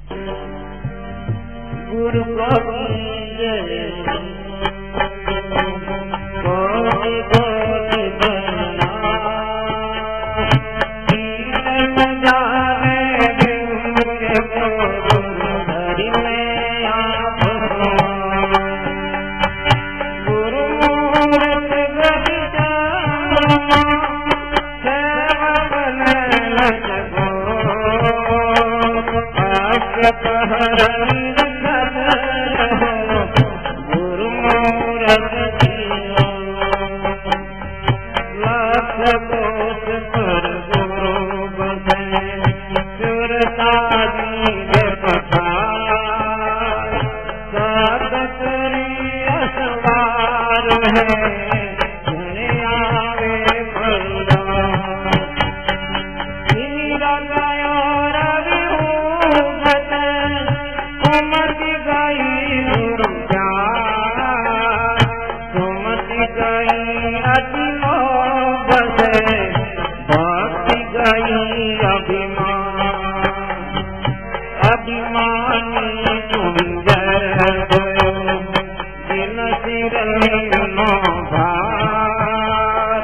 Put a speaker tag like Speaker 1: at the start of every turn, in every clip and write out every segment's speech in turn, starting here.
Speaker 1: गुरु गोविंद कोटि कोटि बंदना कीर्तन जाने बिंके गुरु हरि में आप गुरु मूरत गति सेवक लग गुरु मूरत लाख कोट पर गुरु बसे सुरतारी पठार सतरी असवार है आवे बंदा सुमति गई अति बसे भक्ति गई अभिमानी तुम जय दिन सिर नो भार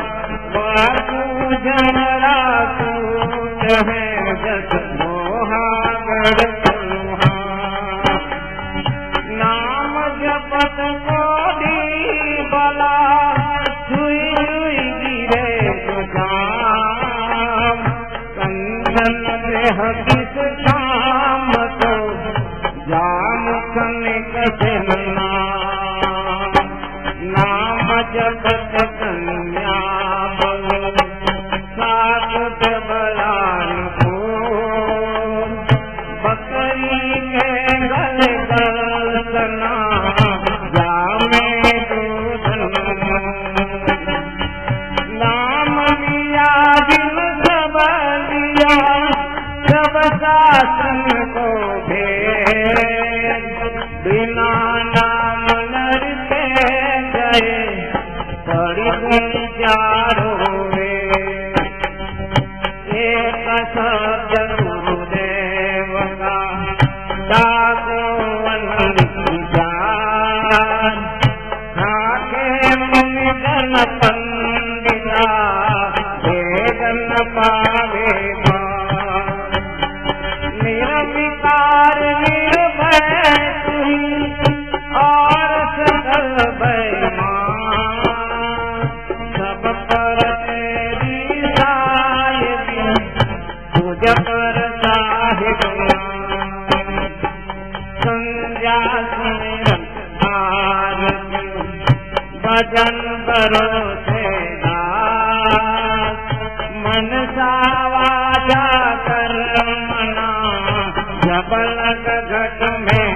Speaker 1: वासु जनरा सूझ है जस मोहागढ़ नाम जपत कोडी बला छुई छुई गिरे जाम कंदन में हकीस शाम तो जाम कनिक से नाम जपत कन्या बल सात बलान को बकरी के गले गलना जामे नाम लिया दिल सब लिया सब शासन को भेद बिना नाम नर के गए बड़ी चारों एक शब्द गुरुदेव का दागो मुनिजन पंडिता वेदन पावे निरविकार निर्भय तुम और सकल बैमान सब पर तेरी साहिब तुझ पर साहिब संध्या सुमिरन आरती भजन करो मन सावाजा कर मना जबलक घट में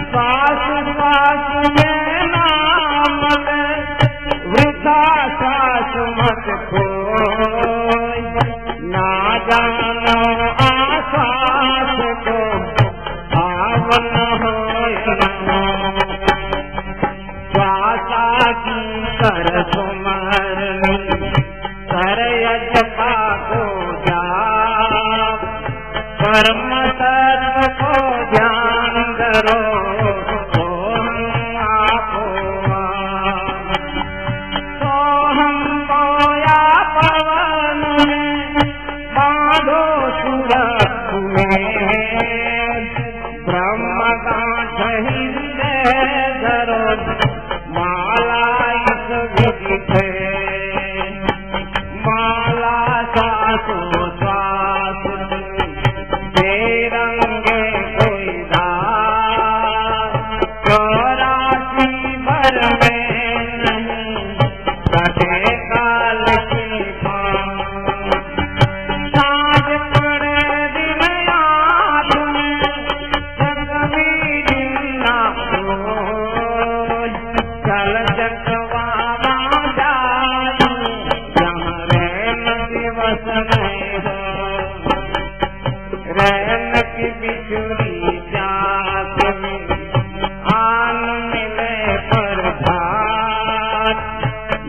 Speaker 1: श्वास श्वास में नाम वृथा श्वास मत खोई ना जानो आश्वास को पावन हो कर सुमरनी कर यजपा को जाप कर्म तत्व को ध्यान करो सोहम बोया पवन बांधो सूरत में ब्रह्म गांठ हृदय धरो माला सासु श्वास तेरंगे कोई चौरासी भर में नहीं कटे काल की साँझ पड़े दिन याद में जगवी जिन्ना चल जगवा रैन की बिछुड़ी जात में आन मिले पर भात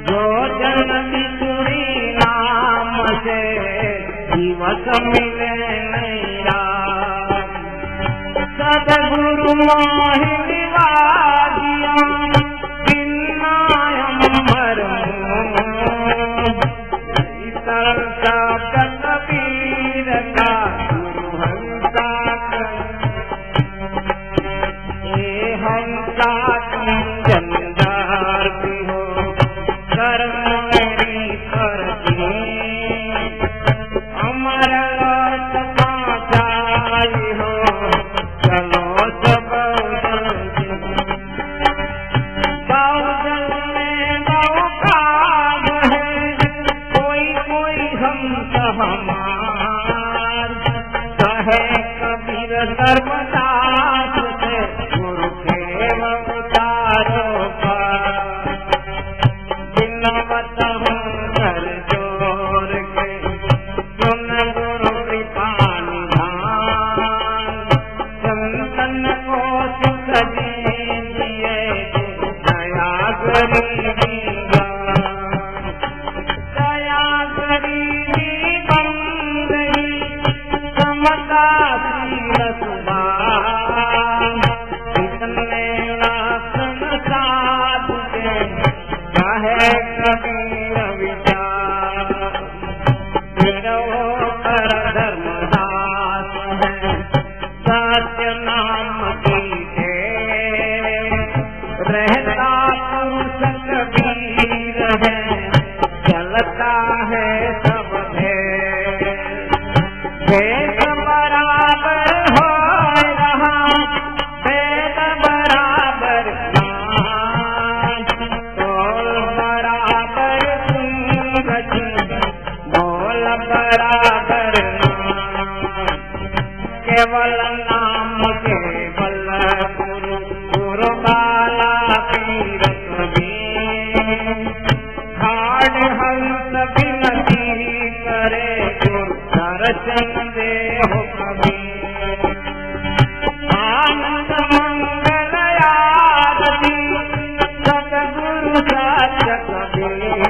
Speaker 1: जो जन बिछुड़ी नाम से दिवस मिले नहीं रात आई हो चलो सब बाउदल में नौकार है कोई कोई हम हमार कहे कबीर धर्मदास से गुरु के अवतारो पर बिनवत हूँ कर जोर के सुन गुरु कृपा निधान चंदन को सुख दिए दया गरीबी दया गरीबी बन गई समता शील सुभान इतने लाखन साधु के कहे कबीर विचार फिरो कर धर्मदास है सत्य नाम की रहता पुरुष कबीर है चलता है सब भेद बराबर हो रहा भेद बराबर बोल बराबर सूरज बोल बराबर केवल नाम केवल गुरु गुरु बाला पीर कबीर हाड हंस विनती करे गुरु दर्शन दे हो कबीर आनंद मंगल आरती सतगुरु सत्य कबीर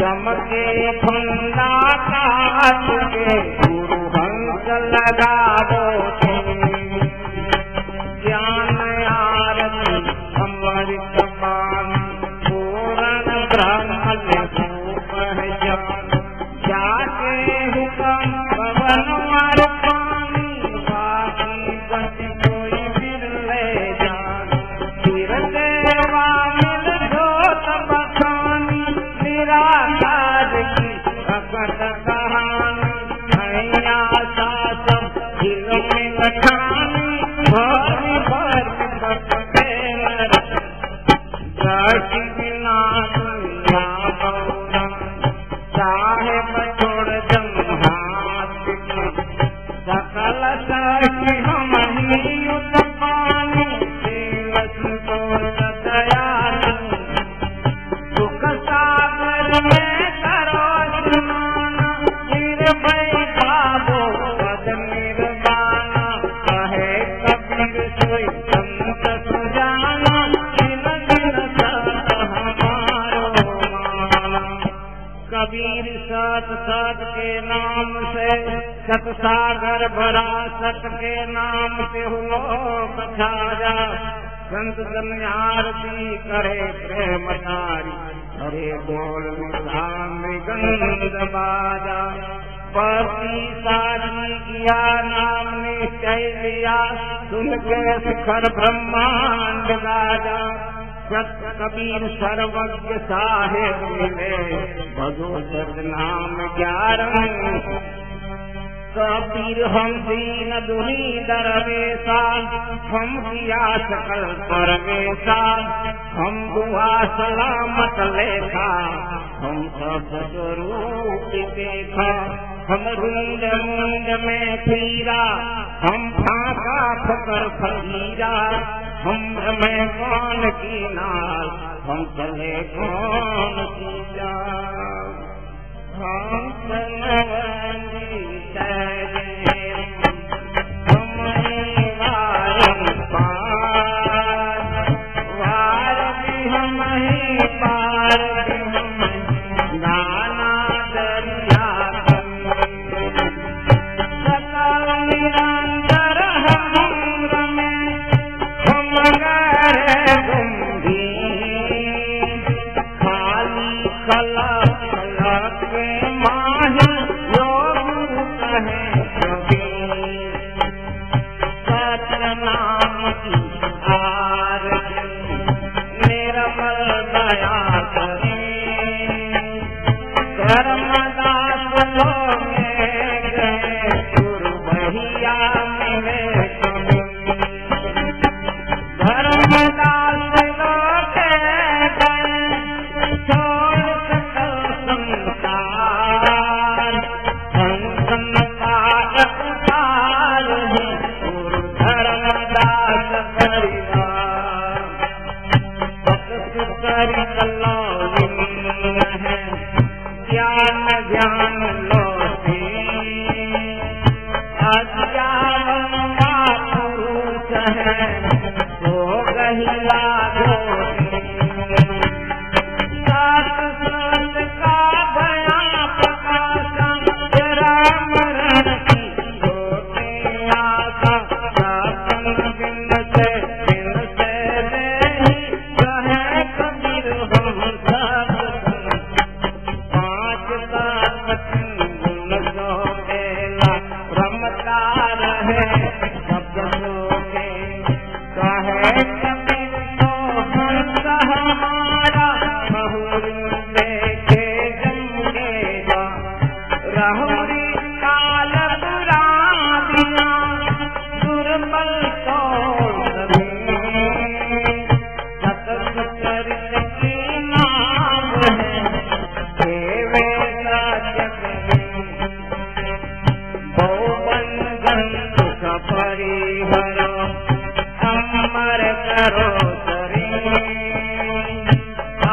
Speaker 1: जम के फंदा काट के गुरु हंस लगा दो ज्ञान आरती अमृत पान पूर्ण ब्रह्म पहचान जाके हुक्म पवन मार पानी बाकी गति कोई फिर ले जान फिर देवा मिल दो तब खानी निराकार की अकट कहानी नैया सासम दिल में लखानी भर भर बटके दर्शी बिना दुनिया बौरा चाहे छोड़ जमहात सकल साक्षी हम ही उत पानी संतोष दयालु सुख सागर में करो स्नान निर्भय भावो पद निर्वाणा कहे कबीर सोई संत सुजाना दिन दिन सत हमारो माना कबीर सत सत के नाम से सत सागर भरा सत के नाम से हुलो कछाजा संत जन आरती करे प्रेम तारी हरे बोल मृगंध बाजा पति साजी किया नाम निश्चय लिया सुन के शिखर ब्रह्मांड गाजा सत कबीर सर्वज्ञ साहेब मिले भगो सतनाम 11 कबीर हम दीन दुनी दरवेशा हम किया सकल परवेशा हम दुआ सलामत लेखा हम सब स्वरूप देखा हम रुंड मुंड में फिरा हम फाका फकर फकीरा हम में कौन की नाल हम चले कौन की जाल हम चलवंदी तेरे हमारी वार भी हम ही पार भी हम गाना दरिया सकल निरंतर हम रमे हम गए गुंगी खाली कला के माही योग कहे भरो अमर करो शरीर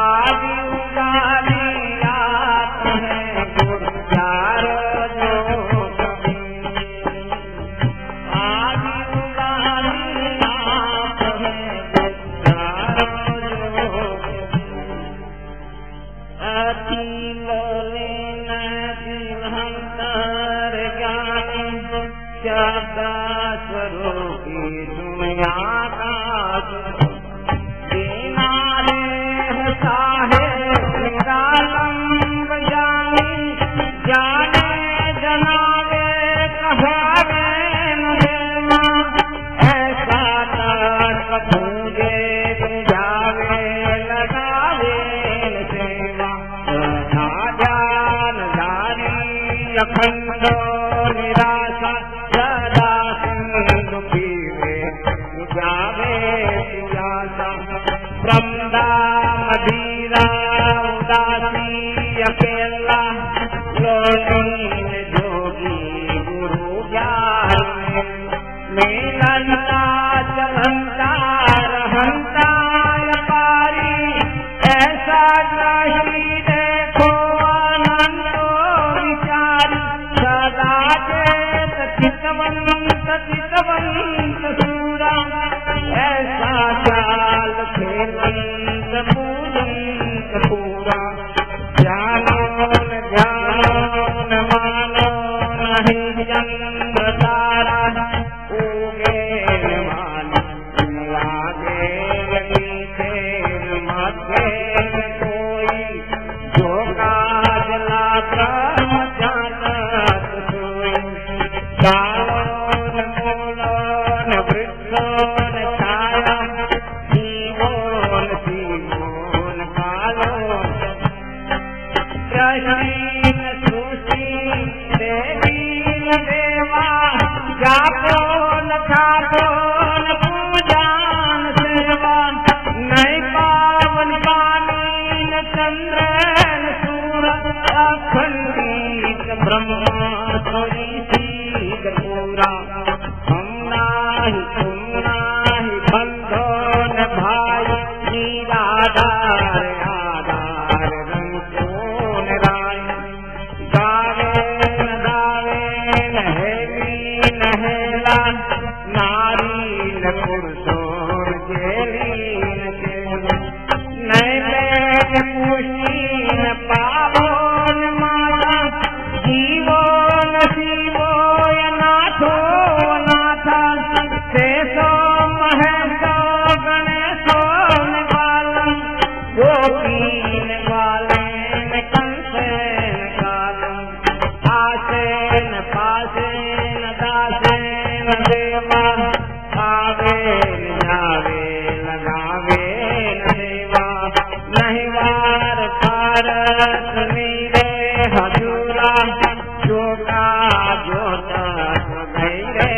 Speaker 1: आदि उगाली रात है गुरु प्यारो जो कभी आदि उगाली रात है गुरु प्यारो जो अति लोले हंतर ज्ञानी शब्दा स्वरूपी दुनिया का बिना साहेब लंब जानी जाने जनावे कहावे न ऐसा तर्क पूजे जावे लगावे सेवा जान जानी अखंडो निराशा सदा सिंधु पीवे जावे पियासा ब्रह्मा मधीरा उदासी अकेला लोनी जोगी गुरु ज्ञान मिलनता चलंता रहंता पारी ऐसा नहीं देखो आनंदो विचार सदा चेत चितवंत सूरा ऐसा चाल खेलंत पूजंत पूरा जानो ध्यान मानो नहीं चंद्र तारा उगे मानो लागे नीचे मध्य कोई जो काज लाता जानत सोई कालोन मूलोन वृक्षोन छाया जीवोन जीवोन कालोन कृष्णीन सृष्टि देवीन देवा जापोन खापोन पूजान सेवा नहीं पावन पानीन चंद्रन सूर अखंडित ब्रह्मा सोई सीध पूरा हम नाही तुम नाही बंधो न भाई निराधार आधार रंग कौन राय गावे न दावे न हेली न हेला नारी न पुरुषों जेली न जेला नए पेट पुष्टि न पावो न माता जीवो न शिवो य नाथो नाथा शेषो महेशो गणेशो न बालम गोपीन बालेन कंसेन कालम आसेन पासेन दासेन देवा आवेन जावे लगावेन देवा नहीं वार कारत नीरे हजूरा जोगा जोता गैरे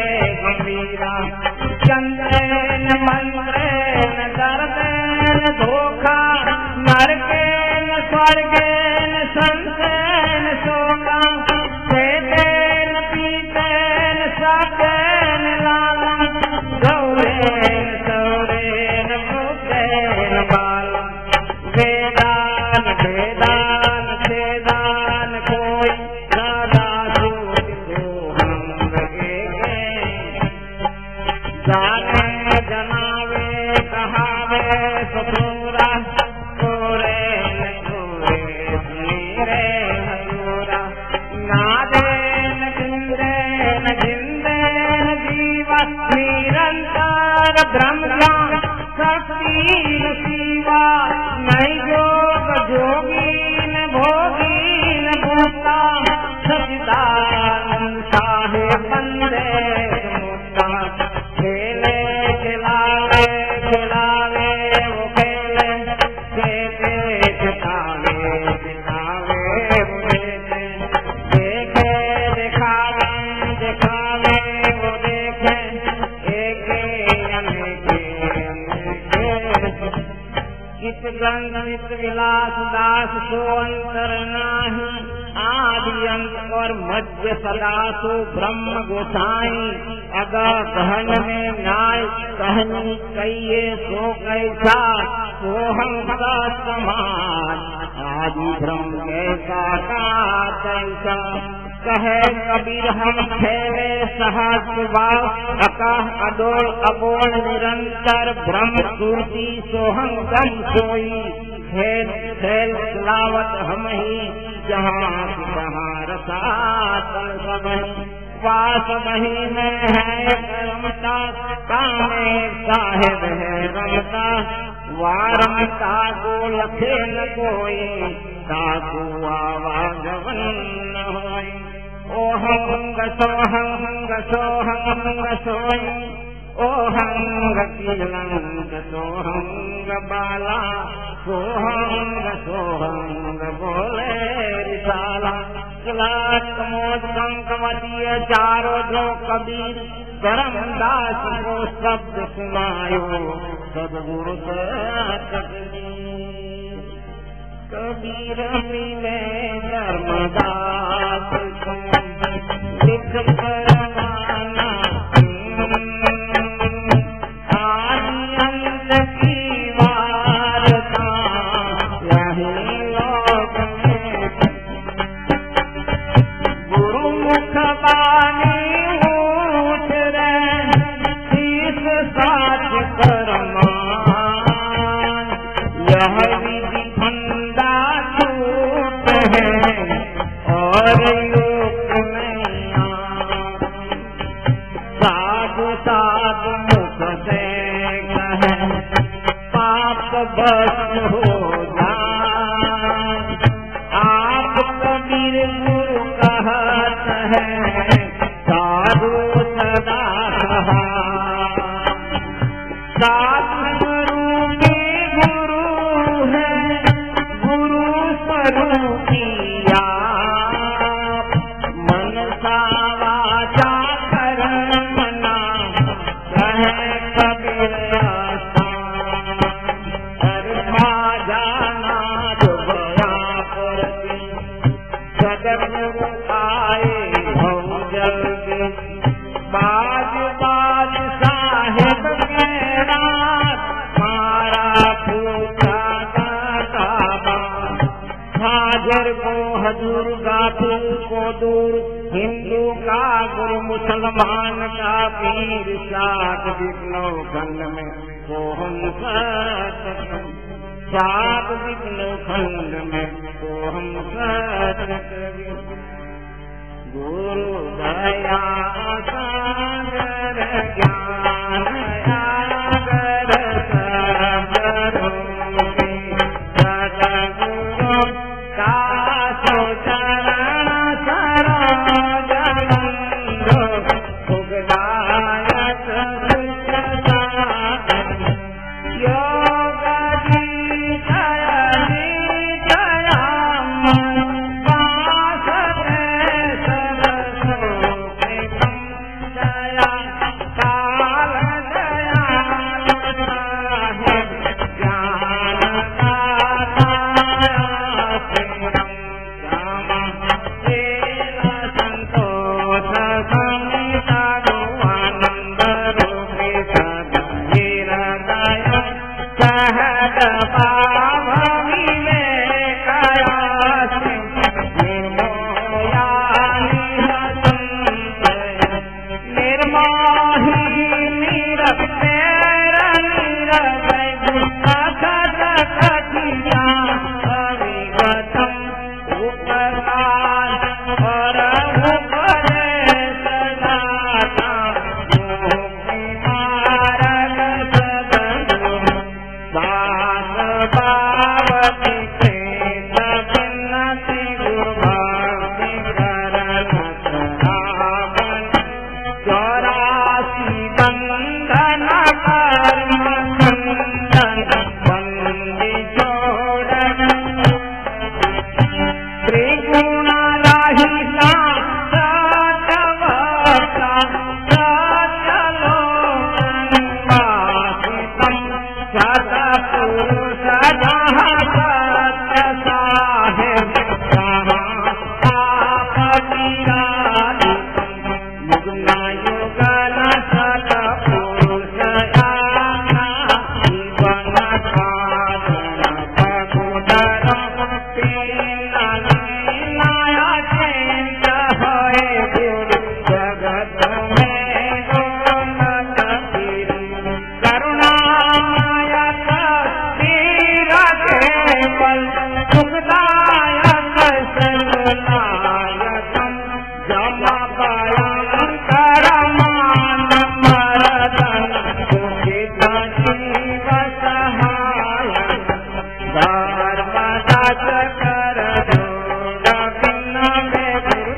Speaker 1: गंभीरा चंद्रेन मंत्रेन दर्देन धोखा नरकेन स्वर्गेन संसेन शोका सेतेन पीतेन सपेन लाला गौरेन सौरेन भूतेन बाला वेदान वेदान छेदान कोई सदा सूत हम जाने जनावे कहावे ससुरा कोरे न कोरे सुनीरे हजूरा नादे न जिंदे न जिंदे न जीवा निरंतर ब्रह्मा शक्ति न शिवा नहीं योग जोगी न भोगी न भूता सचिदानंद साहेब बंदे मुक्ता खेले खिलावे खिलावे वो खेले खेते खिलावे खिलावे वो खेते देखे दिखावे दिखावे वो देखे एक अनेके चित गंध नित विलास दास सो अंतर नाही आदि अंत और मध्य सदा सो ब्रह्म गोसाई। अगर गहन में न्याय कहनी कहिए सो कैसा, सोहम का समान आदि ब्रह्म कैसा कैसा। कहे कबीर हम फैले सहस्वा अकाह अडोल अबोल निरंतर ब्रह्म सुरती सोहम गम सोई। खेल खेल लावत हम ही जहाँ रसातल सब वास वही में है रमता, कामे साहेब है रमता। वारमता को लखे न कोई, ताकू आवाजवन न होई। ओ हंग सोहंग सोहंग सोई, ओ हंग किलंग सोहंग बाला, सोहंग सोहंग बोले रिसाला। लाख मोद कंकवतीय चारों जो कबीर, धर्मदास को शब्द सुनायो सदगुरु कबीर मिले धर्मदास लिख परवाना। आदि अंत की वार्ता यही लोक में, गुरु मुख बानी उठ रहे शीस साच करमान। यह विधि फंदा छूट है और लोक में साधु साधु मुख से कहे पाप बस हो जाए। आप कबीर गुरु कहत है साधु सदा कहा। साधु रूपी गुरु है गुरु स्वरूपिया, मन सा वाचा कर्मना कहे कबीर जाना जो गया करती। सदगुरु आए हो जल्दी, बाज बाज साहेब के रात मारा पूछा काबा। हाजर को हजूर गाफिल को दूर, हिंदू का गुरु मुसलमान का पीर। सात विष्णु खंड में सोहम सत, सात विष्णु खंड में सोहम सत। गुरु दया सागर ज्ञान सागर सबरूपी, सद्गुरु दासो चरण सरोज बंधु, सुखदायक सुखदायक। योग जी जया वास दया काल दया ज्ञान संतोष समिता गोआनंद रूपी सदगीर दया सहज पाव विवेकया निर्मोया निर्मोही निरते निरवय गुणखत कथिया अविगतम उपकार और उपदेश दाता मुक्ति मार्ग सद्गुरु दास पावती प्रेत बिन्नति गुरु भक्ति करन सरावन। 84 युगल सतपुरुष आना जीवन कारण बगुदर नाया चिंत होए गुरु जगत में रोनक गिरी करुणायक तीरथ केवल सुखदायक सरुनायकम जमा भयंकर मान मरदन सुखित जीव सहाय धर्मदास कर जोड़ बिन में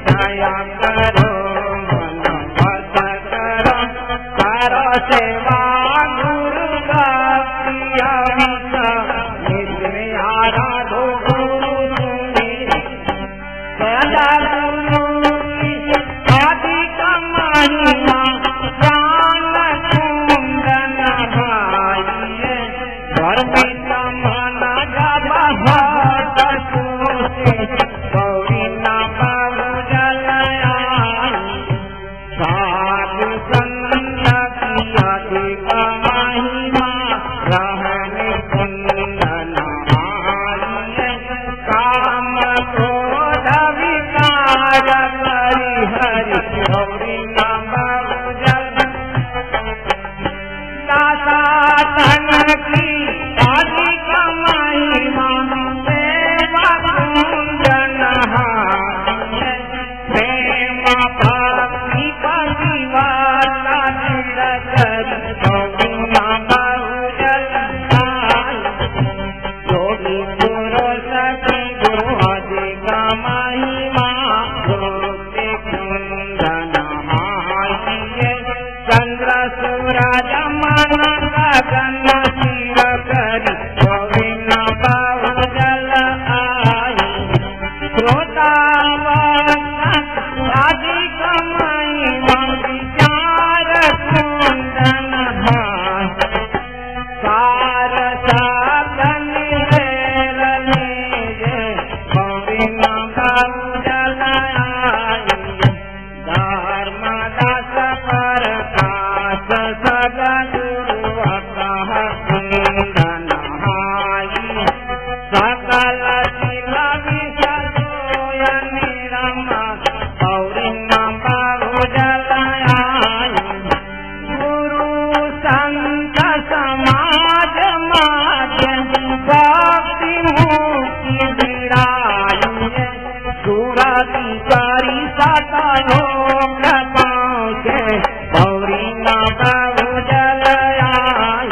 Speaker 1: दया करो मन बस करो करो सेवा गुरु भक्ति अमित नित्य आराधो गुरु सुमिर सदा गुरु की अधिक महिमा ज्ञान कुंदन भाई धर्मित मन जब हट सोचे गौरी न बहु जलयाई साधु संत की अधिक महिमा रहने कुंदन आई काम क्रोध विकार करि हरि गौरी न बहु जल दासातन की अधिक महिमा सेवा कुंदन प्रेम भक्ति पतिवाता निरतर गौरी न बहु जल योगी पुरुष की गुरु अधिक महिमा ज्योति कुंदन चंद्र सूरज मन गगन सिर करि गौरी न बहु जल आई श्रोतावत अधिक महिमा विचार कुंदन सार साधन गौरी न बहु जल आई धर्मदास प्रकाश सदगुरु कह कुंदन सकल शील विषय निरमा गौरी न बहु जल आई गुरु संत समाज माध्य भक्ति मुक्ति विराई सुरति करी सतलो पहुँचे गौरी न बहु जल आई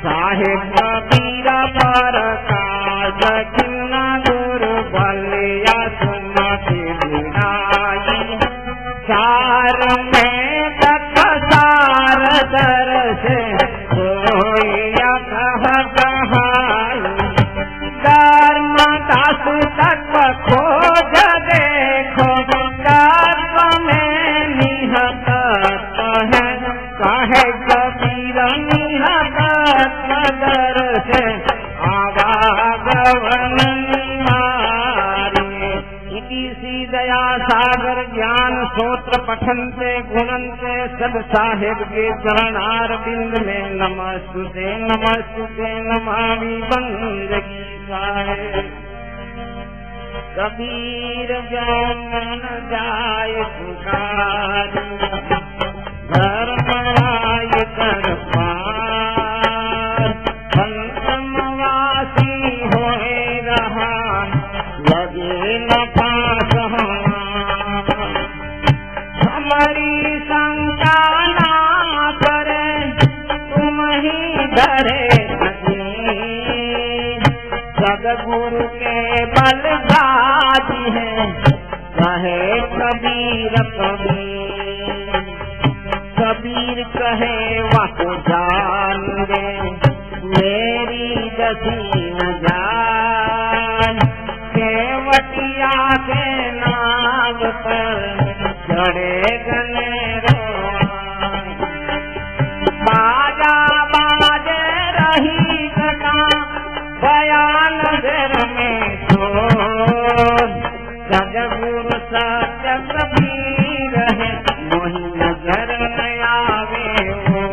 Speaker 1: साहेब कबीर प्रकाश किन्न गुरु बलिया सुमति विराई सार में तक सार दर से कोई कह कहाई धर्मदास तत्व खोज देखो तत्व में निहत है कहे कबीर निहत दर से आवागवन मारे इसी दया सागर ज्ञान सूत्र पठनते गुणनते सब साहेब के चरणार बिंद में नमस्तुते नमामि बंदगी साहेब कबीर ज्ञान जाय पुकार धर्मराय कर पार पंचमवासी होए रहा लगे न पास हमारी शंका ना करे तुम ही डरे सदगुरु के बल बाजी है कहे कबीर कबीर कहे वाको जान दे मेरी दसी न जान केवटिया के नाग पर चढ़े गने बाजा बाजे रही कथा बयान घर में तो सदगुरु सत्य कबीर है मोहिन नजर न आवे हो।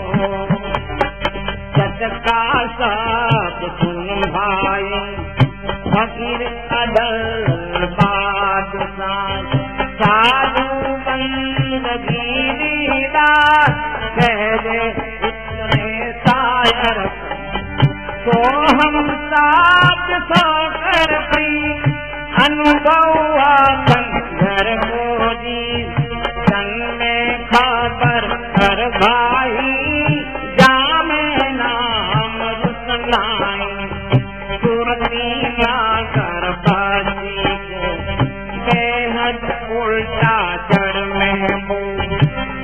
Speaker 1: सचका सब सुन भाई फकीर अदल बादशाह साधु बंदगीदार कह दे इतने शायर तो हम साथ सौ कर पई अनुभव घर को जी तन में खबर कर भाई जामे नाम रुसलाई सुरतिया कर बाजी को बेहद उल्टा जड़ में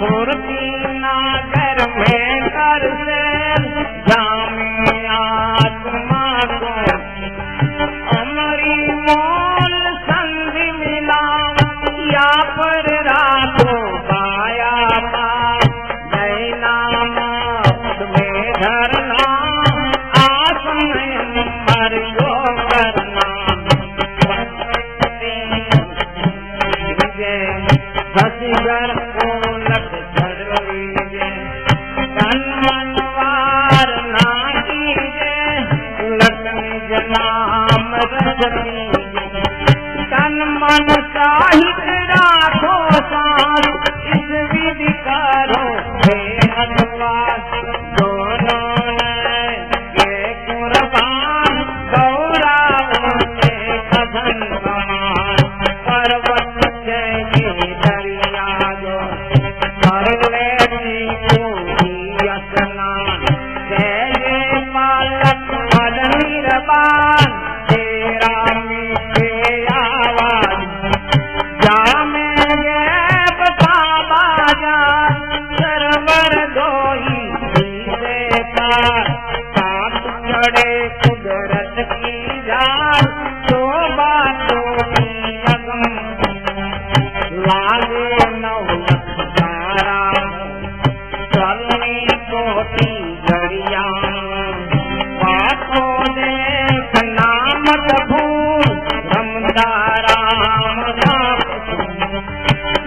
Speaker 1: सुरती नागर में कर से जामे आत्मा को अमरी मोल संधि मिला या पर रातो पाया नैना में धरना आसमय मरियो करना बसीगर को लट चढ़ लीजे तन मनवार ना कीजे लक्ष्मी जनाम रच लीजे तन मन साहित्य राखो साथ इस विधि करो बेहदवास दोनों ये कुर्बान गौराओं के कथन कमान पर्वत जय दरिया जो कर लेती कोई स्नान जय पालक पद निर्बान तेरा मीठे आवाज जामे बता बाजा सरवर दोही से पार साथ चढ़े कुदरत की जान तो बातों की अगम लागे नौलख तारा चलनी कोटी जड़िया बातों देख नामत भूल रमदारा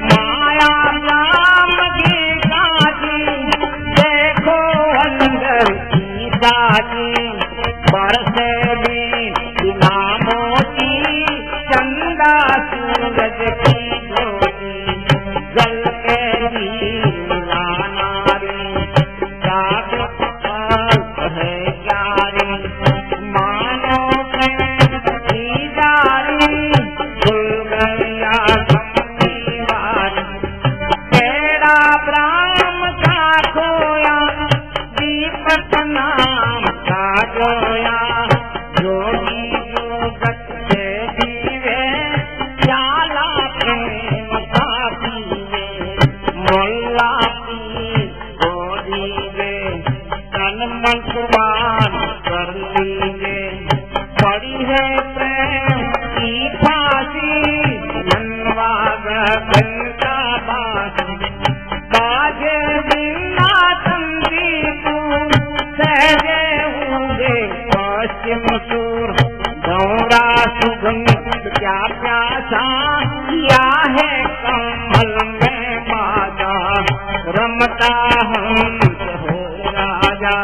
Speaker 1: माया राम की काजी देखो अंदर की साजी बरसे भी बिना मोती चंदा सूरज की ज्योति जल के लीला नारी जाग है प्यारी मानो की जारी भूल गया तेरा ब्राह्म का खोया दीपक नाम का जोया जोगी जोगत से जीवे प्याला प्रेम का पीवे मोल्ला पी गोदीवे तन मन कुर्बान कर लीजे पड़ी है प्रेम की फांसी मनवा गगन का बासी बाजे बिना संदीपू सहजे होंगे पश्चिम सूर दौरा सुगंध क्या प्यासा किया है कमल में बाजा रमता हंस हो राजा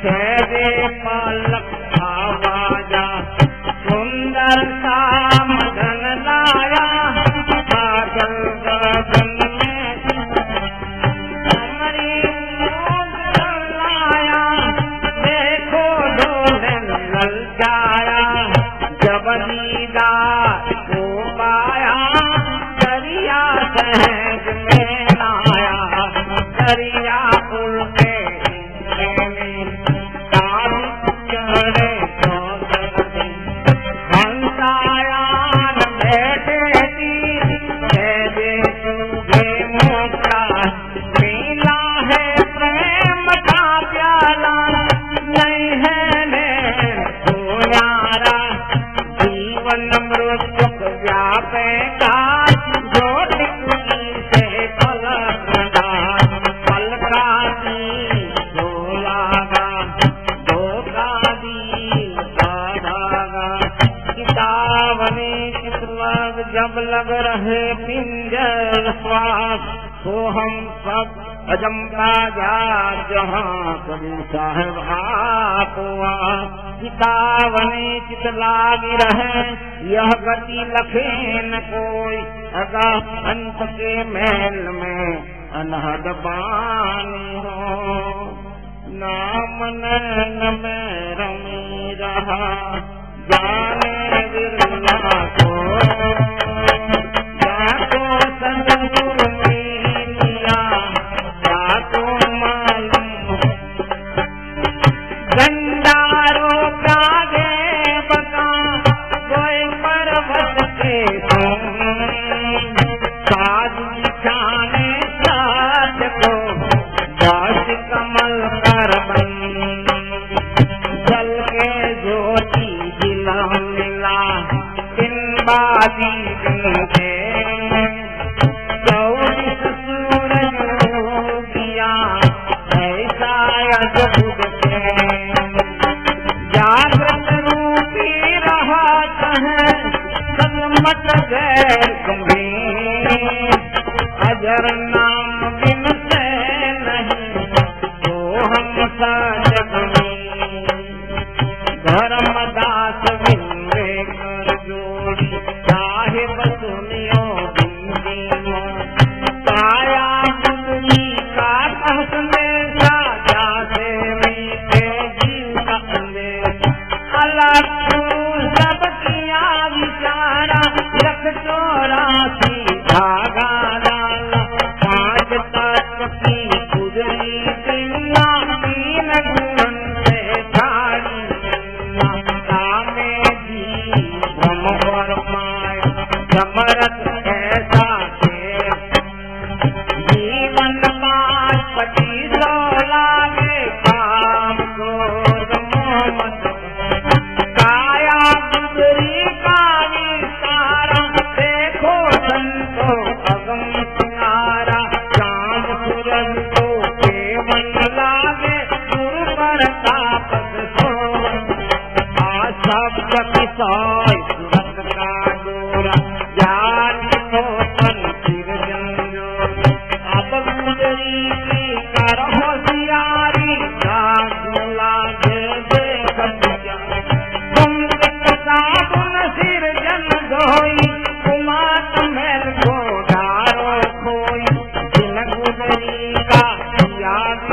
Speaker 1: सहजे पालक आवाजा सुंदर सा मदन लाया पागल गगन में हमारी लाया देखो ढोलन लल जाया जब दीदार को पाया दरिया सहज में लाया दरिया पुल के चढ़े हंसायान बैठे मोटा पीला है प्रेम का प्याला नहीं है यारा जीवन मृत्यु व्यापे का जो से पलका दी धोलागा धोखा दी धागा किताबनी चित्रवाग जब लग रहे पिंजर श्वास तो हम अजंता जा जहाँ कभी साहेब आपवा चितावनी चित लागी रहे यह गति लखे न कोई अगा अंत के महल में अनहद बानी हो नाम नैन में रमी रहा जाने बिरला को या तो सदगुरु मिलिया या तो मालूम गंडारो प्रागे बका कोई पर्वत के साधु छाने साध को दास कमल कर जल के ज्योति जिला मिला इन बादी के 24 सूरज दिया ऐसा अद्भुत जागृत रूपी रहा है सन्मत गैर गंभीर अजर नाम बिन से नहीं तो हम जग में धर्मदास बिंदे कर जोड़ी साहिब सुनियो बिंदियों काया गुंदी का कहने राजा से मीठे जीव का संदेश अलग सब किया विचारा 184 धागा डाला 5 तत्व की गुजरी दिया 3 गुण से धारी नामे जी ब्रह्म वर्माय समरथ ऐसा के जीवन 5-25 लागे काम क्रोध मोहम्मद काया गुजरी का विस्तारा देखो संतो अगम सिंगारा चांद सूरज को केवल लागे गुरु पर तापस सो आशब्द किसाई सूरत का डोरा ज्ञान तो पन सिर जंजो अब गुजरी की कर होशियारी जाग लागे देख तुम साबुन सिर जन धोई कुमार महल को डारो खोई जिन गुजरी का याद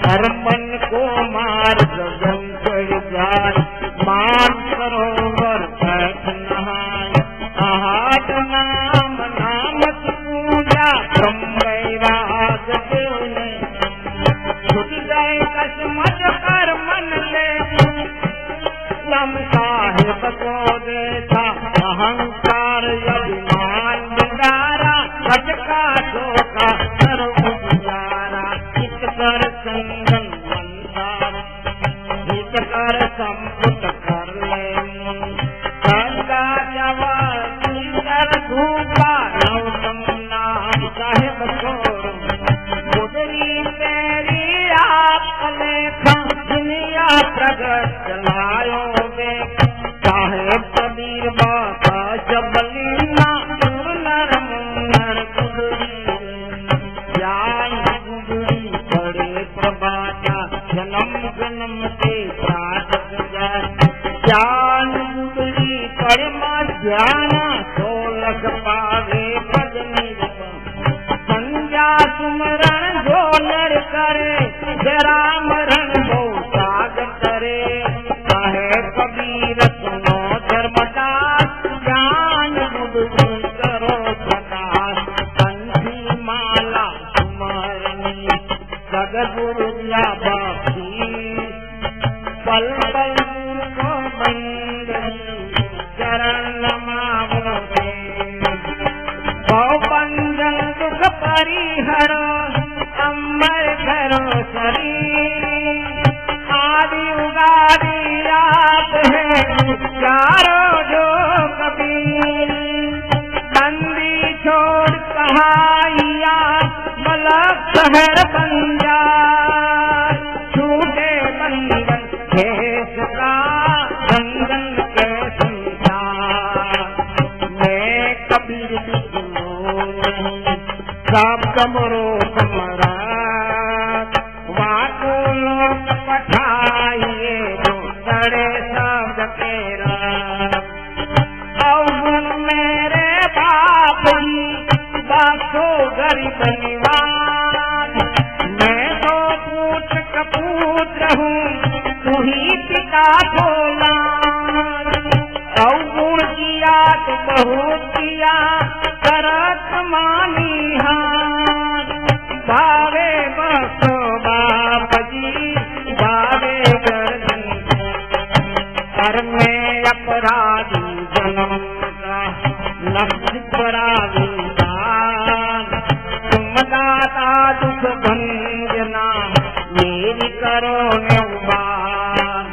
Speaker 1: हर मन को मार गगन चढ़ जाए, मान सरोवर बैठ नहाए, आहार नाम नाम की पूजा ब्रह्म वैराग देने, छुट गए कसमत कर मन ले, लम साहेब को देखा अहंकार अभिमान बिगारा, भटका धोखा कर उजियारा, चित कर संगन मंदार, हित कर संपुट कर ले, गंगा जवार सुंदर धूपा नौतम नाम साहेब को, गुजरी तेरी आप लेखा दुनिया प्रगट चलायो वे, साहेब कबीर बाबा जबलीना नर मुन्नर गुजरी, ज्ञान गुजरी बड़े प्रभाता, जन्म जन्म से साधक जाए, ज्ञान गुजरी परमा ज्ञान, सोलख पावे पद निरपन, संज्ञा सुमरण जो नर करे, जरा मरण हो साग करे, साहेब कबीर सुनो धर्मदास, ज्ञान बुद्धि करो प्रकाश, कंठी माला सुमरनी, सदगुरु दिया बख्शी, पल पल को बंदगी, चरण नमावो दे, भव बंधन दुख परिहरो, अमर करो शरीर, आदि उगादि आप है चारों जो कबीर, बंदी छोड़ कहाइया मलक शहर बन जाए, छूटे बंधन देश का बंधन के संसार, मैं कबीर बिगड़ो नहीं सब कमरो कमरा, वाको लोग पठाइए जो बड़े शब्द तेरा, अवगुण मेरे बाप जी बासो गरीब निवास, मैं तो पूत कपूत्र हूँ तू ही पिता बोला, अवगुण किया तो बहुत किया करत मानी हाथ, भावे बसो बाप जी भावे गर्दन, कर में अपराधी जन्म का लक्ष्य पराधी दान, तुम दाता दुख भंजना मेरी करो न्यौबान,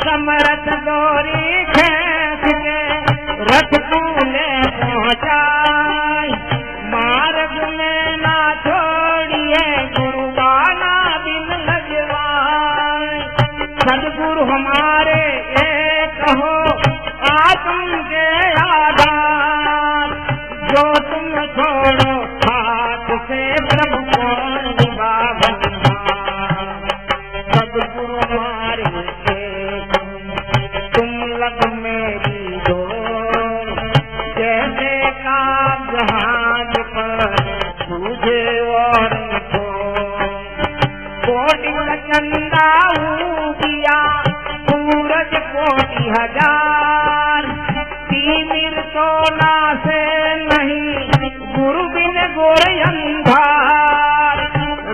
Speaker 1: समरथ डोरी खींच के रथ तूने पहुँचाई, मार्ग में ना छोड़िए गुरुबाना दिन लगवाए, सदगुरु हमारे एक हो आत्म के आधार, जो तुम छोड़ो हाथ से प्रभु कौन निभावन, सदगुरु हमारे एक तुम लग मेरी डोर, जैसे काब जहाज पर तुझे और कोटि चंदा दिया सूरज कोटि हजार, तीमिर सोना से नहीं गुरु बिन गोर अंधार,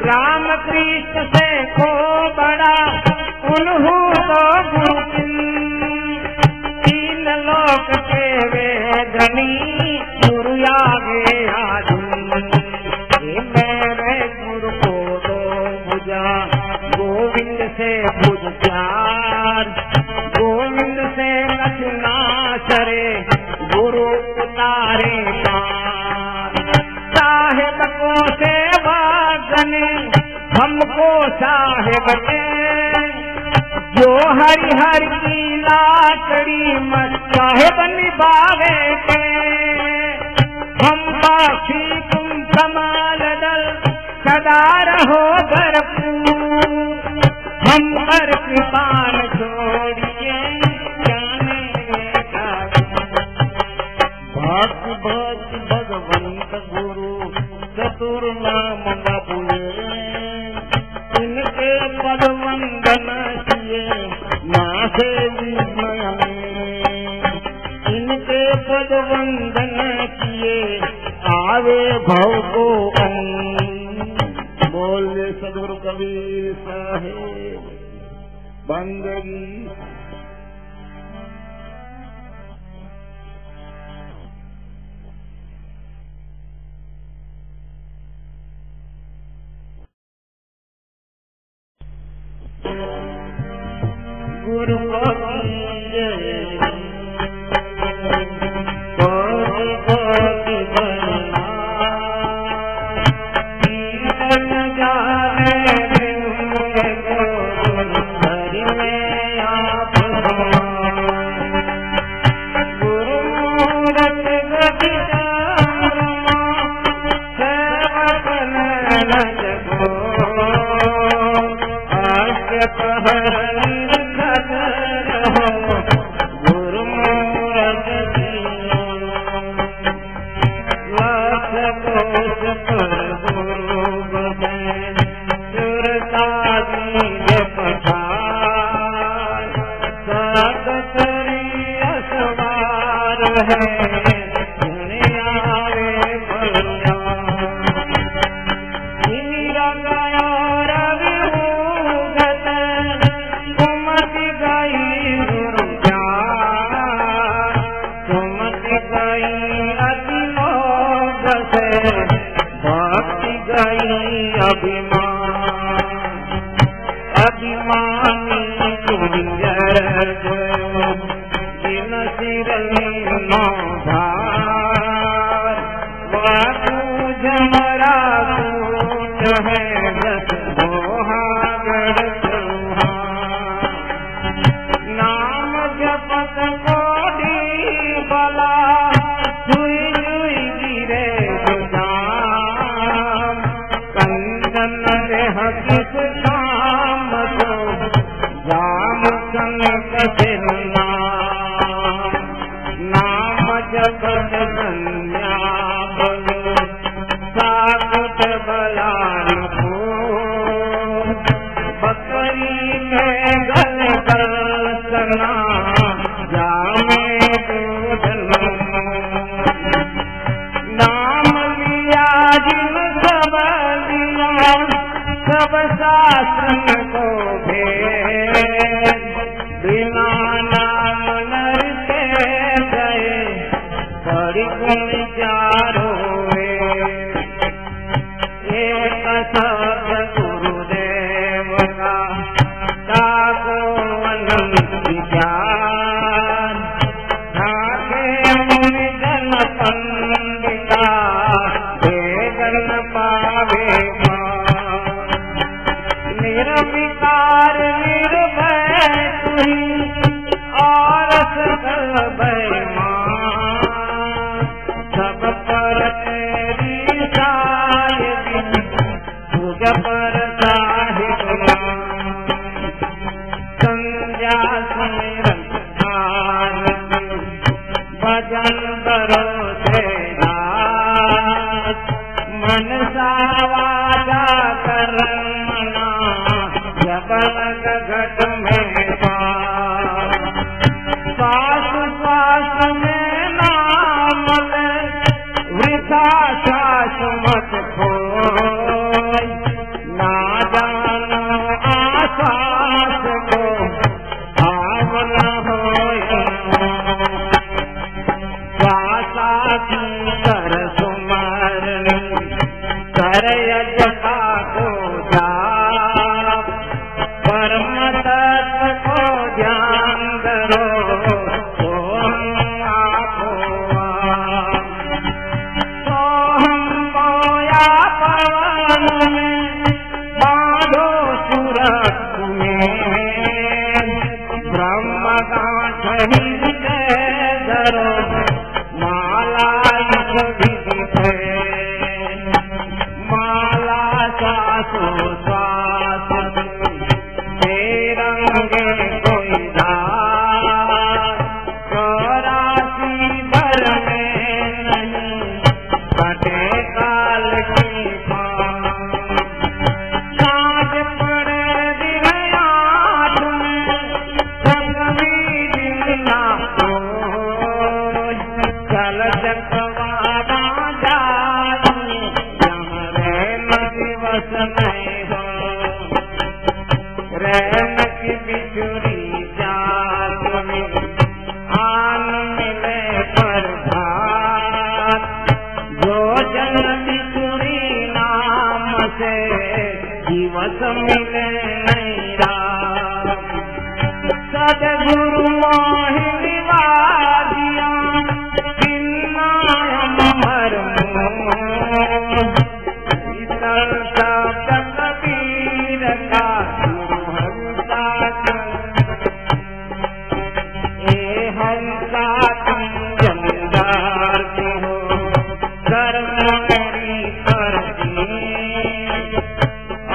Speaker 1: राम कृष्ण से को बड़ा उन्हू तो गुरु, तीन लोक के वे धनी गुरु आगे आधुन, मेरे गुरु को दो भुजा गोविंद से भुज प्यार, गोविंद से कछुना सरे गुरु उतारे पार, साहेब को सेवा गने हमको साहेब ने, जो हरि हरि की लाकड़ी मत साहेब निभावे के, हम बाकी तुम कमाल दल सदा रहो भरपूर, हम पर कृपान छोड़िए जाने भक्ति भक्ति भगवंत गुरु चतुर नाम बबुए, इनके पद वंदन किए माँ से विस्मय में, इनके पद वंदन किए आवे भव को बोले सदगुरु कबीर साहेब बंदगी। गुरु
Speaker 2: काल की सांझ पड़े दिन
Speaker 1: चैन की बिछुड़ी जात में आन मिले पर भात, जो जन बिछुड़ी नाम से दिवस मिले नहीं रात। सदगुरु मोहिनी वादिया किन्ना अमर मोह, कबीर का ए हंसा तुम जमींदार हो, कर्म मेरी करती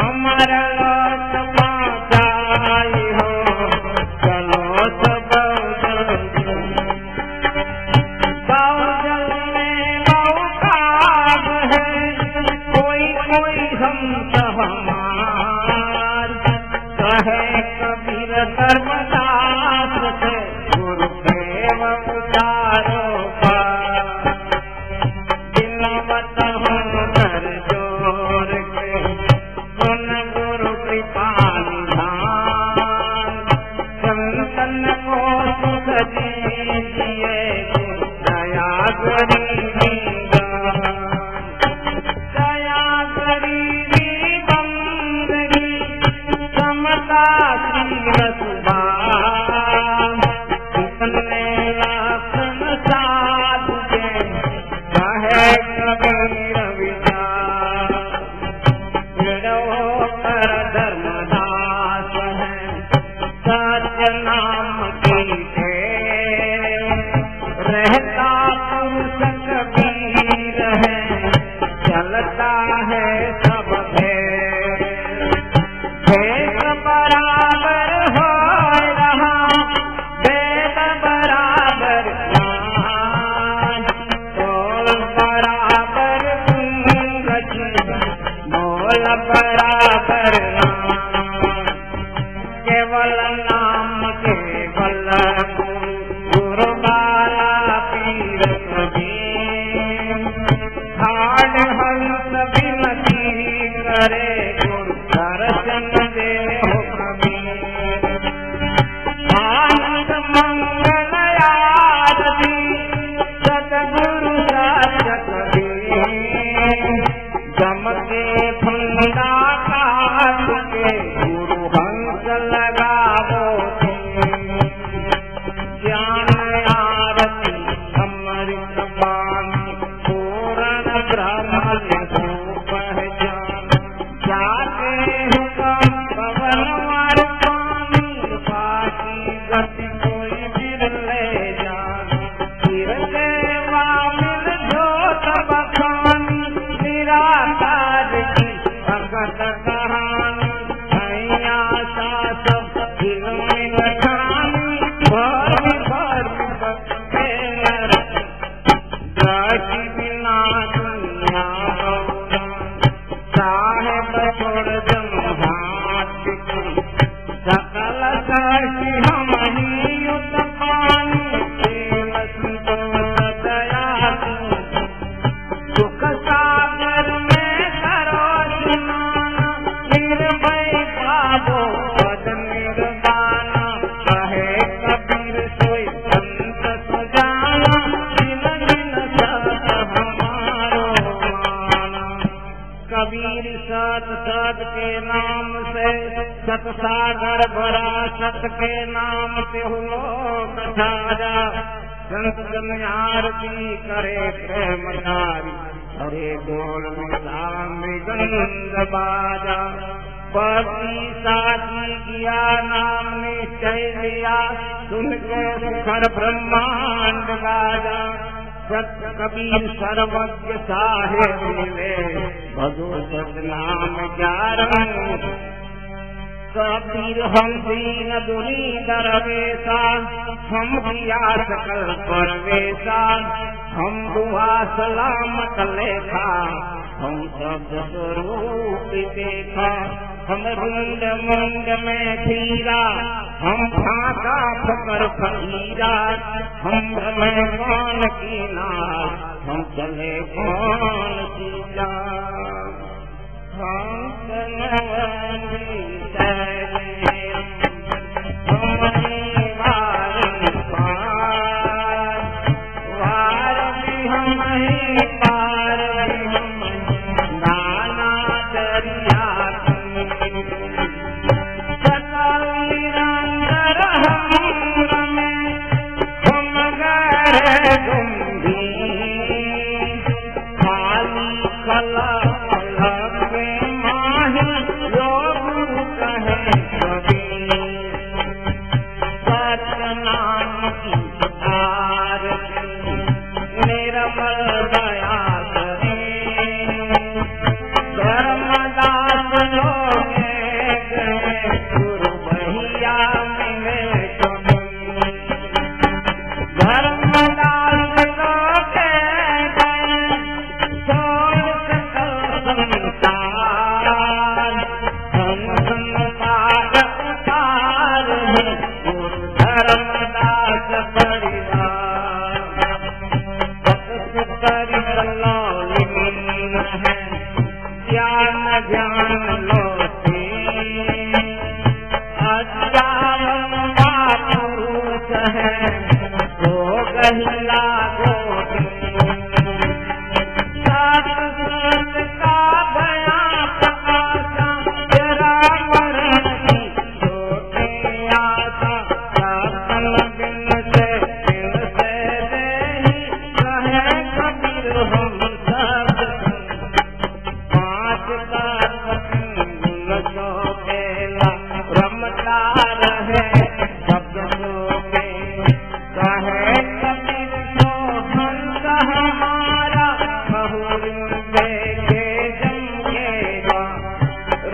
Speaker 1: अमर लोक पाई हो, चलो सब जल में बहुकाग है, कोई कोई हम हमार, कहे कबीर धर्मदास से गुरुदेव उतारो पार। बिनवत हम कर जोर के सुन गुरु कृपा निधान, संतन को सुख दीजिए दया गरीबी दया गरीबी बंदगी समता सुभान, कितने लक्षण साधु के कहे कबीर विचार। कर धर्मदास है सत्य नाम की टेव, रहता पुरुष कबीर है चलता है सब भेद। भेद बराबर हो रहा वेद बराबर ज्ञान, तोल बराबर गंगज मोल बराबर नाम। केवल नाम केवल गुरु बाला पीर कबीर, हाड हंस विनती करे गुरु दर्शन दे हो कबीर। आनंद मंगल आरती सतगुरु सत्य कबीर, जम के फंदा काट के गुरु हंस लगावो ज्ञान आरती अमृत बानी पूर्ण ब्रह्म पहचान। जाके हुक्म पवन मार पानी बाकी गति कोई फिर ले जान। फिर देवा मिल जोत बखानी निराकार की भगत कहानी। हैया सा सब दिल में लखानी भर भर बख्शे जाति बिना दुनिया बौना। साहेब छोड़ जम हाथ सकल साक्षी हम ही युत पानी। प्रेम संतोष दया सुख सागर में करो स्नान। निर्भय पावो पद निर्वाण, कहे कबीर सोई संत सुजाना। दिन दिन सत हमारो माना। कबीर सत सत के नाम से सत सागर भरा, सत के नाम से हो कथारा। संत जन आरती करे प्रेमधारी, हरे बोल मिला मृगंध बाजा। पति साथी किया नाम निश्चय लिया, सुन के सुखर ब्रह्मांड गाजा। सत्य कबीर सर्वज्ञ साहेब मिले, भजो सतनाम 11। कबीर हम दीन दुनी दरवेशा, हम दिया सकल परवेशा। हम दुआ सलामत लेखा, हम सब स्वरूप देखा। हम रुंड मुंड में खीरा, हम फाका फकर फकीरा। हम भ्रमण कौन की नाथ, हम चले कौन सी जा। हम धर्मदास परिवार करी कलौली मीन है ज्ञान ज्ञान लोटे अज्ञानवा पुरुष है तो गहिला गोटे सत का भया प्रकाशा तेरा मरण की छोटे आशा साधन बिन से नहीं रहे कबीर हम सब पाँच का गुण जो बेला रमता रहे शब्द के कहे कबीर को हंस हमारा देखे जमकेगा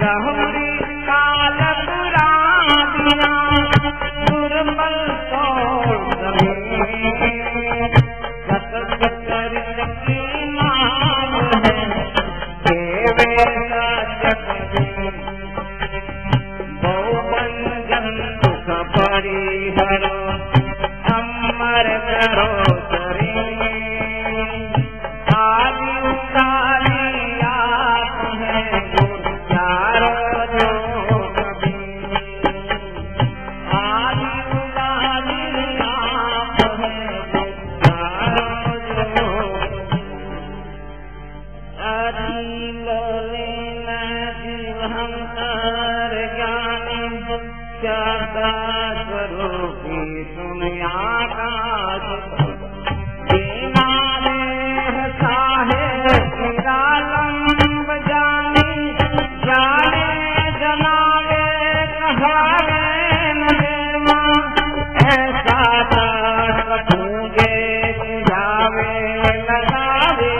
Speaker 1: रहरी काल पुरानिया दुर्बल तो सतचरित की मान है देवे बहुबंधन दुख परिहरो अमर करो स्वरूपी सुनियाकाश साहे निरालंब जानी जाने जनावे कहावे न देवा ऐसा गूंगे जावे लगावे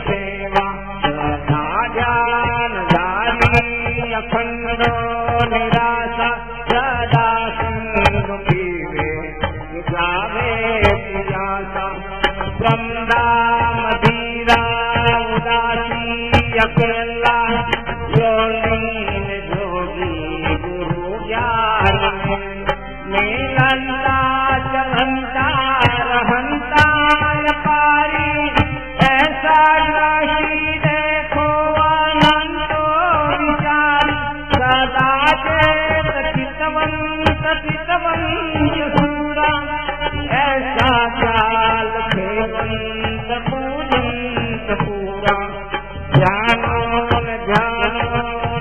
Speaker 1: सेवा सदा ज्ञान जानी अखंडो निराशा सदा सिंह पीवे जावे पियासा ब्रह्मा मदीरा उदासी अकेला योनीन जोगी गुरु ज्ञान नीलंता चलंता रहंता पारी ऐसा राशि देखो अनंतो विचार सदा चितवंत सूरा ऐसा काल खेवंत पूजंत पूरा जानो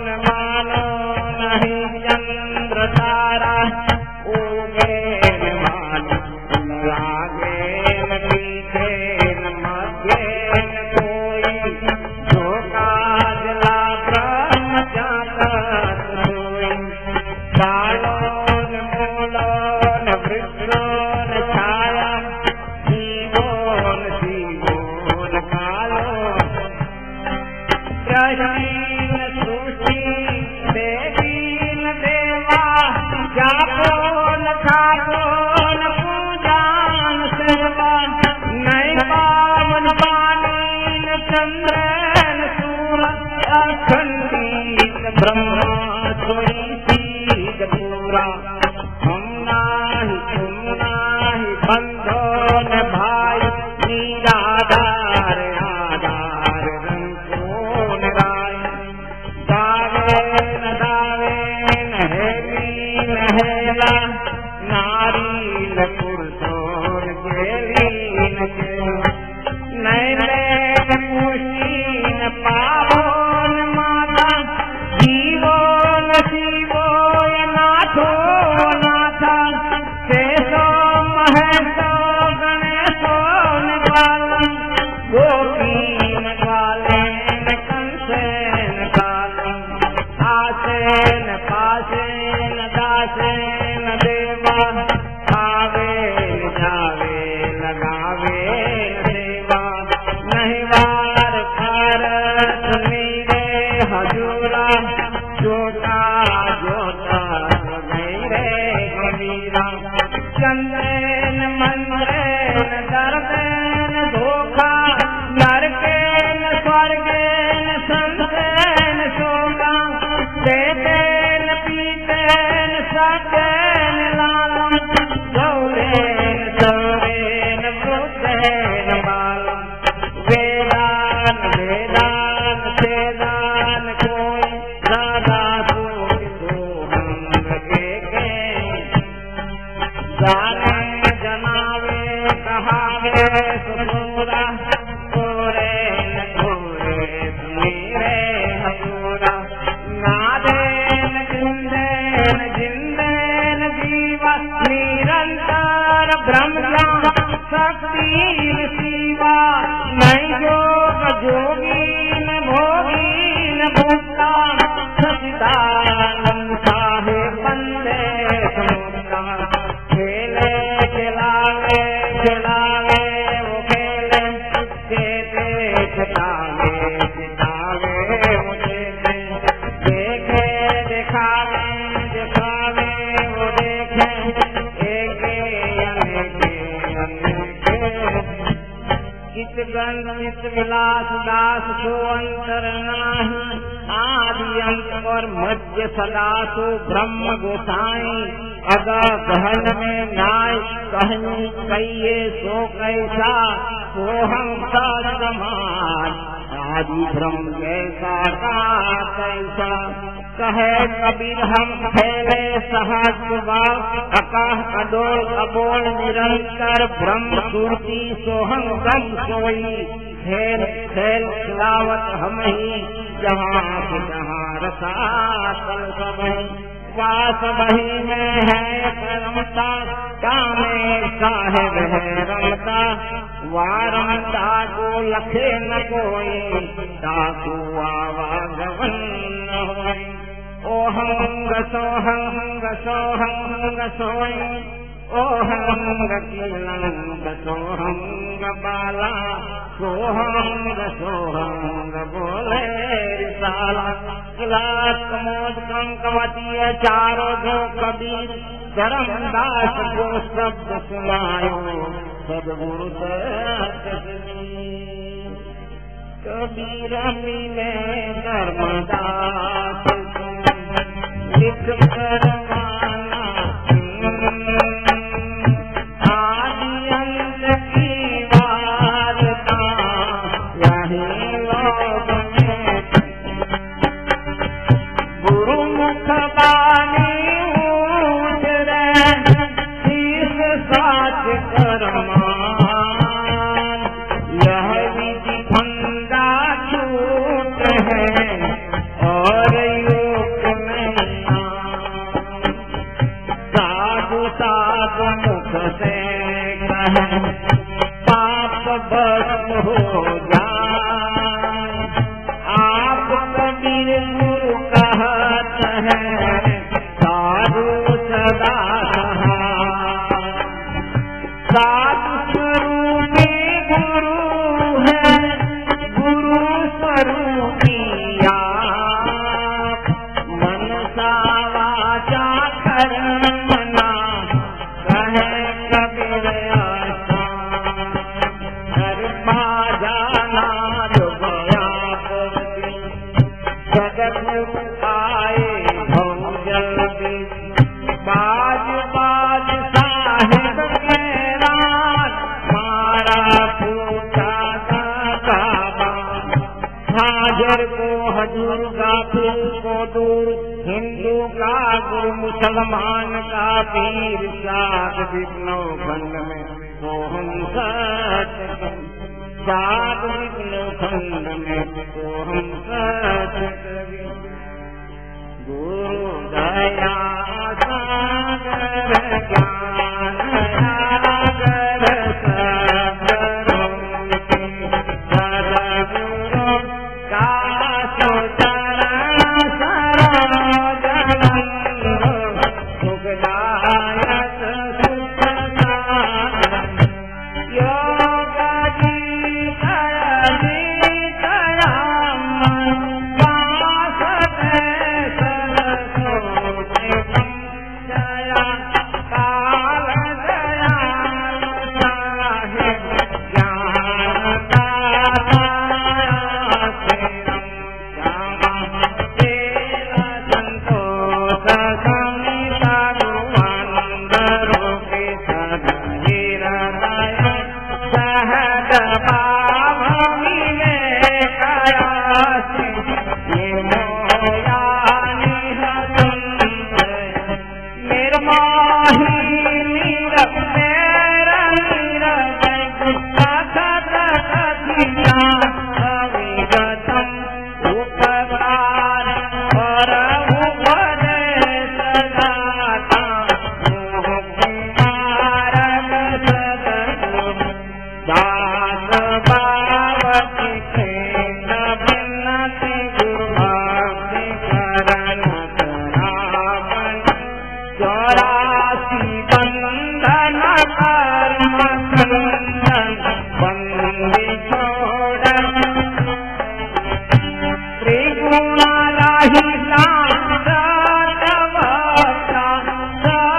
Speaker 1: न मानो नहीं चंद्र तारा उगे न मानो लागे न पीछे न मध्य न कोई जो काजला ब्रह्म जाता सोई कालो न मूलो न वृक्षो न छाया जीवो न कालो प्रहीन सृष्टि देवी न देवा जापो न खापो न पूजा न सेवा नहीं पावन पानी न चंद्र न सूरज अखंडित ब्रह्मा सोई सीध पूरा हम नाही तुम नाही बंधो न भाई निराधार आधार रंगो न राय दावे न हेली न हेला नारी न पुरुषो न गेली न केला नैले न कुशी न पावो न माता जीवो न शिवो नाथो नाथा शेषो महेशो गणेशो न कालम गोपी न काले न कंसे न कालम आसे न पासे न दासे न देवा आवे न जावे लगावे न देवा नहीं वार खार सुनीरे हजूरा जोता जोता गैरे गमीरा चंद्रेन मंद्रेन दर्देन धोखा नरकेन स्वर्गेन संसेन शोका देतेन पीतेन सत्येन चित गंध नित विलास दास सो अंतर नाही आदि अंत और मध्य सदा सो ब्रह्म गोसाई अगा गहन में नाय कहनी कहिए सो कैसा सोहम सा समान आदि ब्रह्म जैसा का कैसा कहे कबीर हम फैले सहस्र अकाह अडोल अबोल निरंतर ब्रह्म सुरती सोहम गम सोई खेल खेल खिलावत हम ही जहाँ से जहाँ रसा कल सब वास वही में है परमता कामे साहेब है रमता वारमता को लखे न कोई ताकू आवागवन न होई ओहंग सोहंग सोहंग सोई ओहंग कीलंग सोहंग बाला सोहंग सोहंग बोले रिसाला किलास कमोद कंकवती चारों जो कबीर धर्मदास को शब्द सुनायो सदगुरु कबीर मिले धर्मदास लिख करवाना आदि अंत की वार्ता यही लोग में गुरु मुख बानी उजरे शीश साच करमान यह विधि फंदा छूट है और योग में साधु साधु मुख से कहे पाप भस्म हो जाए आप कबीर गुरु कहत है साधु सदा साधु स्वरूपी गुरु है गुरु स्वरूपी मन सा वाचा कर्मना कहे कबीर जाना जगत आए भव जल्दी बाज बाज साहेब के रात मारा फूटा काबा हाजर को हजूर गाफिल को दूर हिंदू का गुरु मुसलमान का पीर साध विष्णु खंड में सोहम सत साध विष्णु खंड में सोहम सत गुरु दया सागर ज्ञान सागर सदगुरु सदगुरु का चरण सरोज सुखदायक सुखदायक योग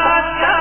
Speaker 1: सत्य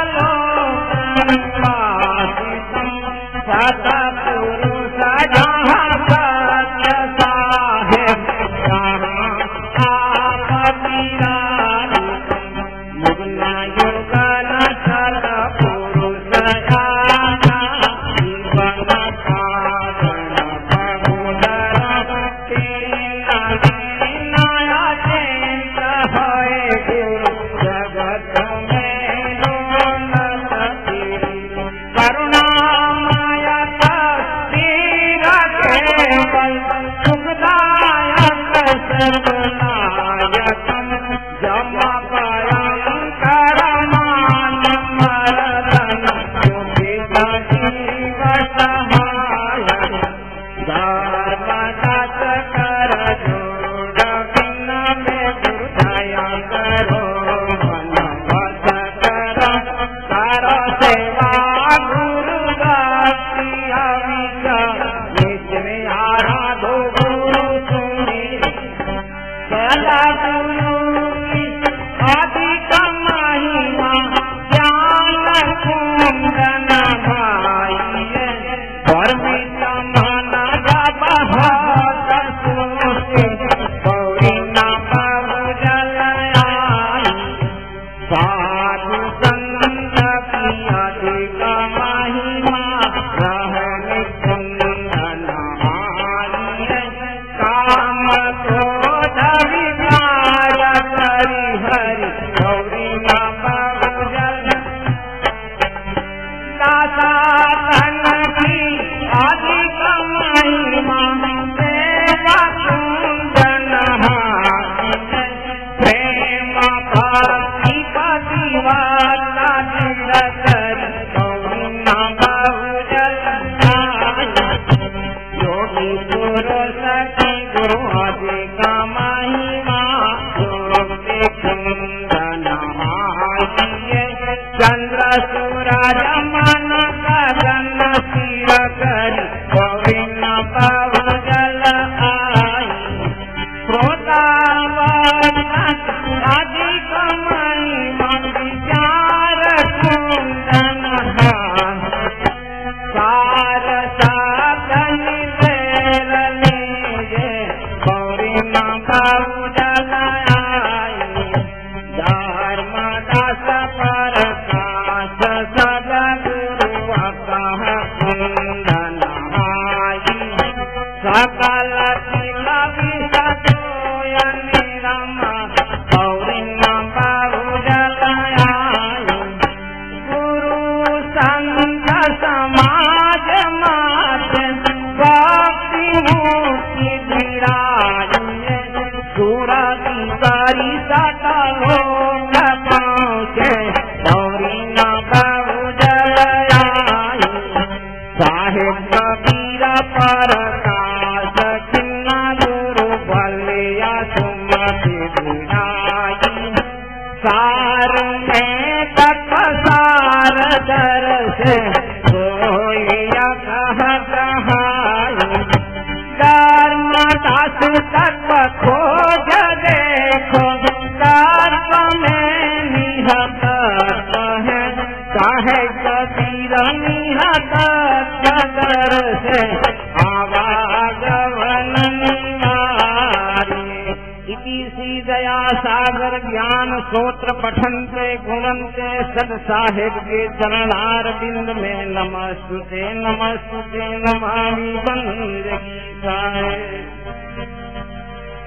Speaker 1: स्तोत्र पठन्ते गुणन्ते सद साहेब के चरणार बिंद में नमस्तुते नमस्तुते नमामि बंदगी साहेब।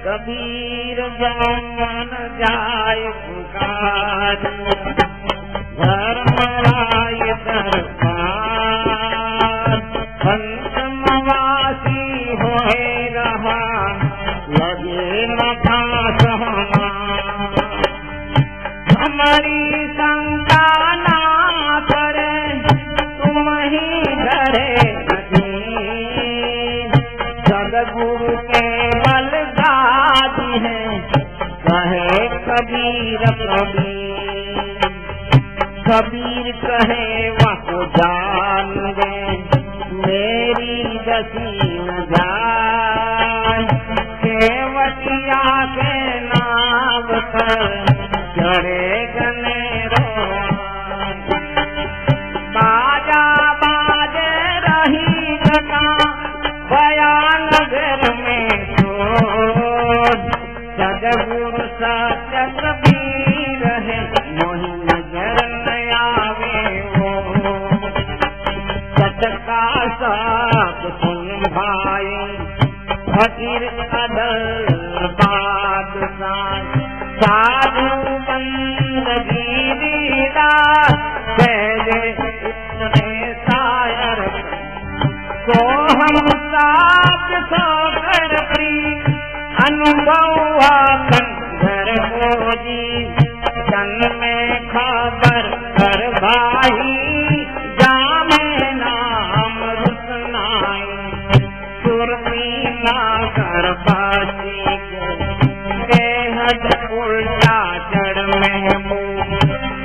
Speaker 1: कबीर जान जाय पुकार धर्मराय दरबार पंचमवासी होए रहा लगे न भास हमारी शंका ना करे तुम ही डरे सदगुरु के बल गाजी है कहे कबीर कबीर कबीर कहे वह जान गए मेरी दसी न जाए केवटिया के नाम पर चढ़े गने बाजा बाजे रही घटा बयान घर में सदगुरु सत्य कबीर है मोहि भाई फकीर अदल बादशाह साधु बंदगी दीदा तेरे इतने शायर तो हम साथ सोकर प्री अनुभव कंधर को जी जन में खबर कर भाई जामे नाम रुसनाई सुरती ना कर बासी को बेहद उल्टा जड़ में मुँह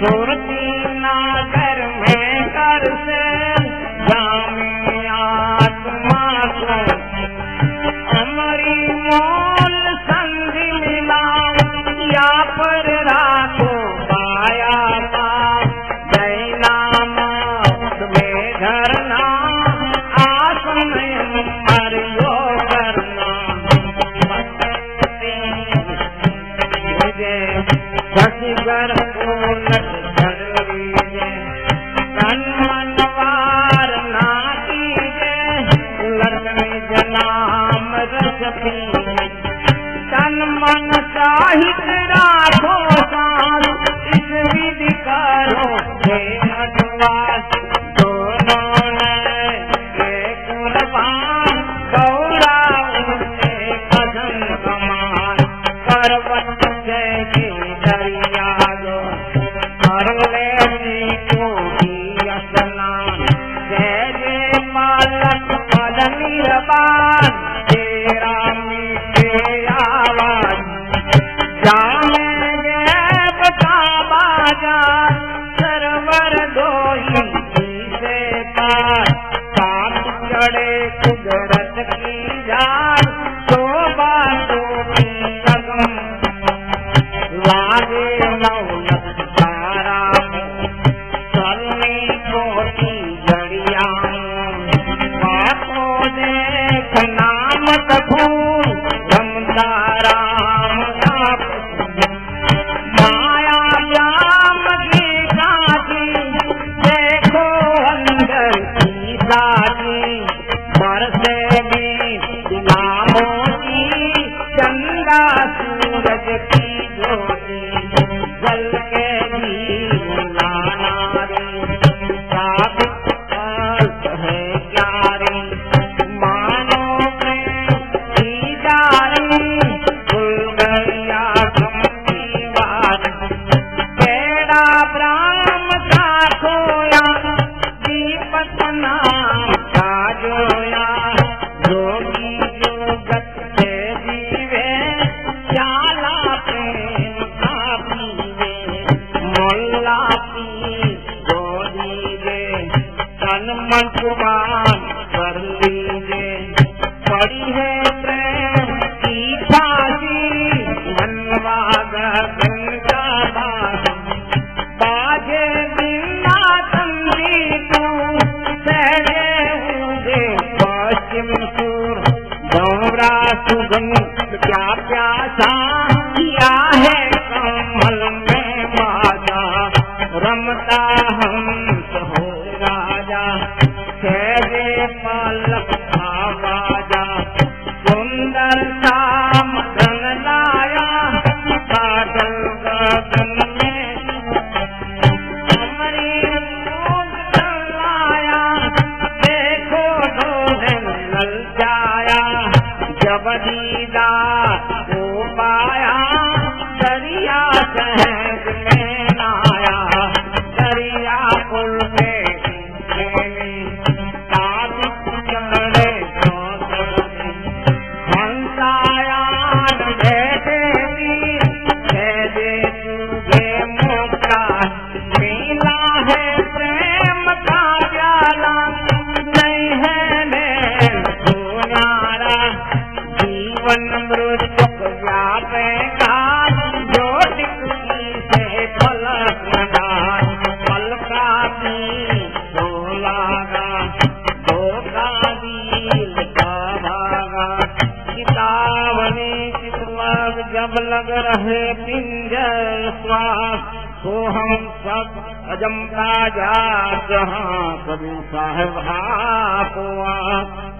Speaker 1: सुरती ना कर में कर से जामे आत्मा को अमरी मोल संधि मिला या पर राखो पाया जैनाम में धरना आसमय मरियो करना मुझे शशिगर को लट धर लीजिए तन मनवार ना कीजिए लक्ष्मी जनाम रस पीजिए तन मन साहित राखो सांस इस विधि करो हे अटवास दोनों ने कुर्बान गौरा उनसे कदम कमान पर्वत जैसे दरिया दो कर ले को भी स्नान जय जय पालक पद निर्बान तेरा मीठे आवाज जाने बता बाजार सरवर दोही से पार साथ चढ़े कुदरत की जान तो बातों की कदम लागे नौलत तारा चलने कोटी जड़िया बातों देख नाम भूल रमदारा माया जाम की काजी देखो अंदर की साजी बरसे भी नामों की चंदा सूरज की ज्योति जल के भी लाना रे साबित है प्यारी मानो में की जारी भूल गया ब्राह्म का खोया दीपक नाम का जोया योगी जोगत से जीवे चाला प्रेम का पीवे मोल्ला पी गो दीजे तन मन कुर्बान कर लीजे पड़ी है प्रेम की फांसी मनवा गंगा बाजे बिना तंदी तू सहजे हुए पश्चिम सूर गौरा सुगन क्या प्यासा किया है कमल में बाजा रमता हंस हो राजा सहजे पालक आवाजा सुंदर शाम धन लाया काटल गगन में लाया देखो लल जाया जब दीदार को पाया दरिया सहज में नाया दरिया पुल पे चढ़े हंसाया बैठे दे तुझे मौका मिला है प्रेम का प्याला नहीं है सुनारा जीवन मृत्यु व्यापेगा जो टिकी से फलक पल का भी बोलागा दो का दिल का भागा किताबनी चितवाग जब लग रहे पिंजर श्वास तो हम सब अजंता जात जहाँ कभी साहेब हुआ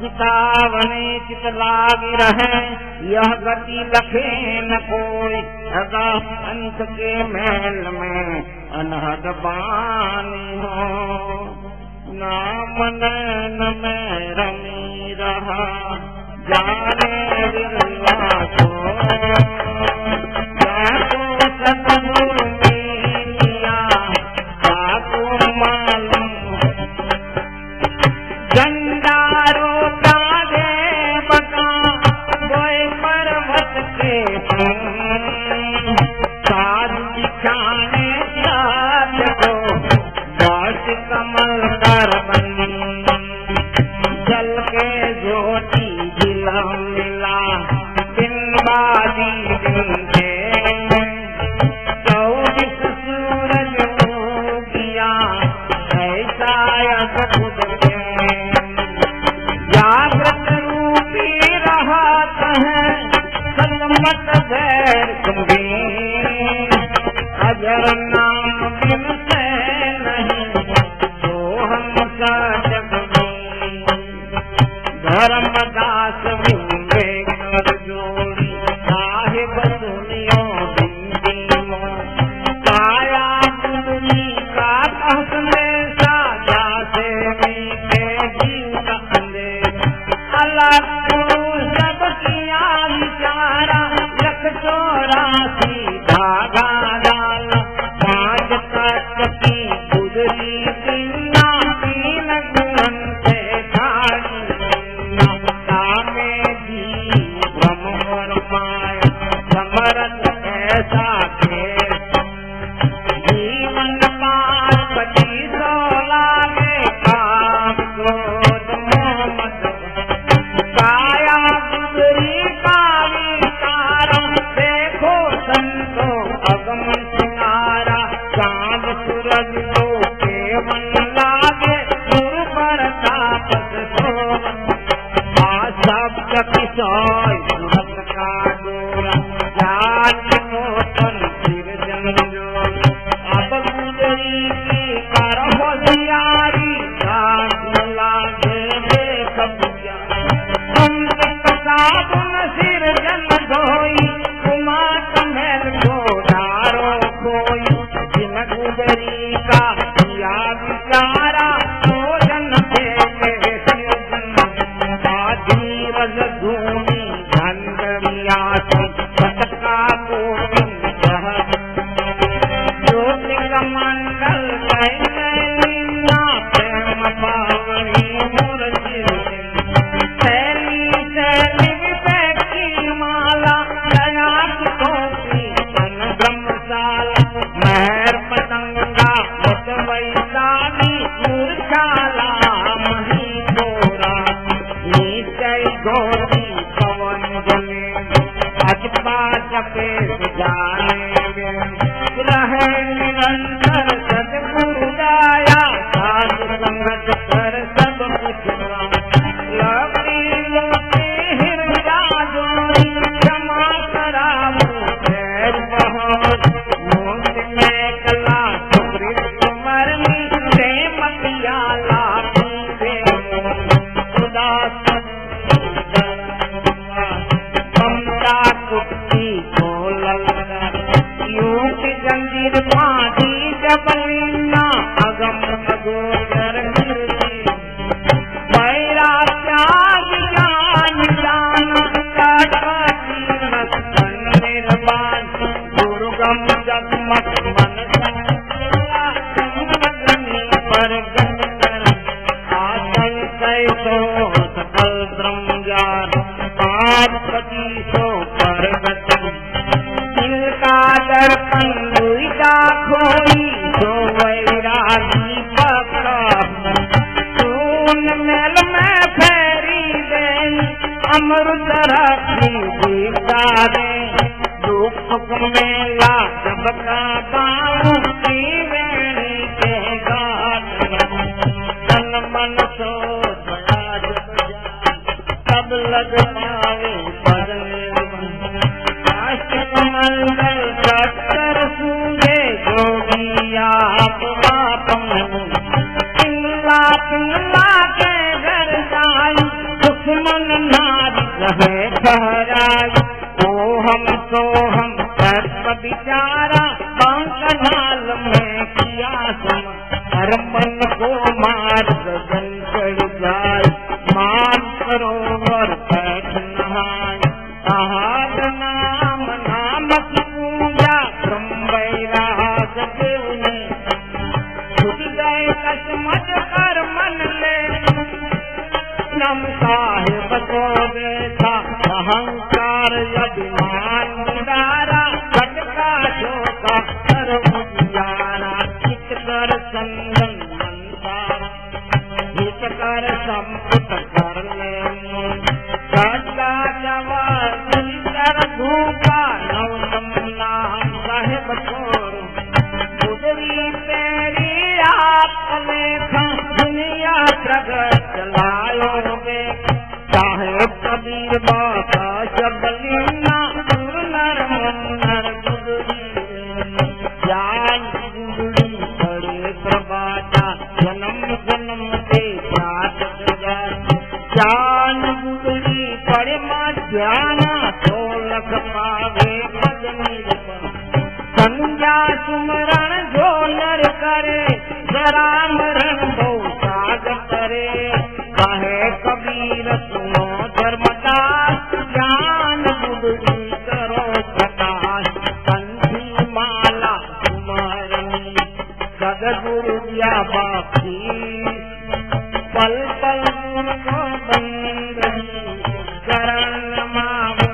Speaker 1: चितावनी चित लागी रहे यह गति लखे न कोई सदा अंत के महल में अनहद बानी हो नाम नैन में रमी रहा जाने बिरला को सतगुरु मिलिया काको मालूम जंडारो कागे बका कोई पर्वत के साध दिखाने साथ को दास कमल कर जल के ज्योति जिला मिला दिन बादी दिन के 24 सूरज हो गया ऐसा खुद के जागृत रूपी रहत है सलमत भैर गंभीर अजर नाम बिन से नहीं तो हम सा जग धर्मदास विवेक जोड़ी साहिब सुनियो बिंदी काया कुंडली का संदेशा जासे मीठे जीव का संदेश अलग सब किया विचारा 184 धागा डाल 5 तक की गुजरी दिना 3 गुण से खाड़ी समरत ऐसा खेल जीवन पार 25 लागे काम क्रोध मोहम्मद काया गुजरी काली तारा देखो संतो अगम सिंगारा चांद सूरज को केवन लागे गुरु पर तापस सोवन शब्द किशोर सूरत का डोरा जात को तन फिर जंजोर अब गुजरी की कर होशियारी जात लागे देख बुझा संत प्रसाद सिर जन धोई कुमा कमल को डारो कोई जिन गुजरी का किया विचारा भोजन देखे धूमि धन्यवाद सतका गोविंद ज्योतिक मंडल कैलीना प्रेम पावनी मूर्ति शैली शैली की माला दया की ब्रह्मशाला महर पतंगा मुत वैशाली मूर्छाला मही तोरा निश्चय गोरी पवन जले अजपा जपे जाने रहे निरंतर सदगुरु दाया साधु संगत कर सब कुछ लवली लोटे हृदय जोड़ी क्षमा करावो खैर बहुत मोक्ष में कला सुकृत मरनी प्रेम पियाला पीवे उदास ममता कुत्ती को ललका यूं जंजीर बांधी जबलीना अगम अगोचर गिरती पैरा त्याग जान जाना काटती रसन निर्वाण दुर्गम जगमत मन संगनी पर गंकर आसन कैसो सकल ब्रह्मजार पार्वती सो परगत तिलका दर्पण लुइका खोई सो वैरागी पकड़ा सून मेल में फेरी दे अमृत रखी दीपा दे दुख में ला सबका बाबू की वेणी के गात तन मन सो सब लग पावे पदने मंगल डॉक्टर सूझे जोगी बाप बाप पिंगला पिंगला के घर जाई दुश्मन नारी रहे ठहराई सोहम सर्प बिचारा बांकनाल में किया सम हर मन को मार गगन चढ़ जाए मान सरोवर बैठ नहाए आहार नाम नाम की पूजा ब्रह्म वैराग देव ने छुट गए कसमत कर मन ले नम साहिब को देखा अहंकार अभिमान मुरारा घटका शोका कर उजियारा चित कर संगन मंसारा हित कर संपुट कर ले घटका जवार कर भूखा नवतम नाम साहेब छोड़ गुजरी तेरी आप लेखा दुनिया प्रगट चलायो रे चाहे कबीर बाबा जबलीना नर मुन्नर गुजरी ज्ञान गुजरी बड़े प्रभाता जन्म जन्म से जात ज्ञान गुजरी बड़े माँ ज्ञाना तो लख पावे भजनी संज्ञा सुमरण जो नर करे राम रण बहु साग करे कहे कबीर सुनो धर्मदास ज्ञान बुद्धि करो प्रकाश कंठी माला कुमारनी सदगुरु दिया बापी पल पल को बंदगी करण मांगे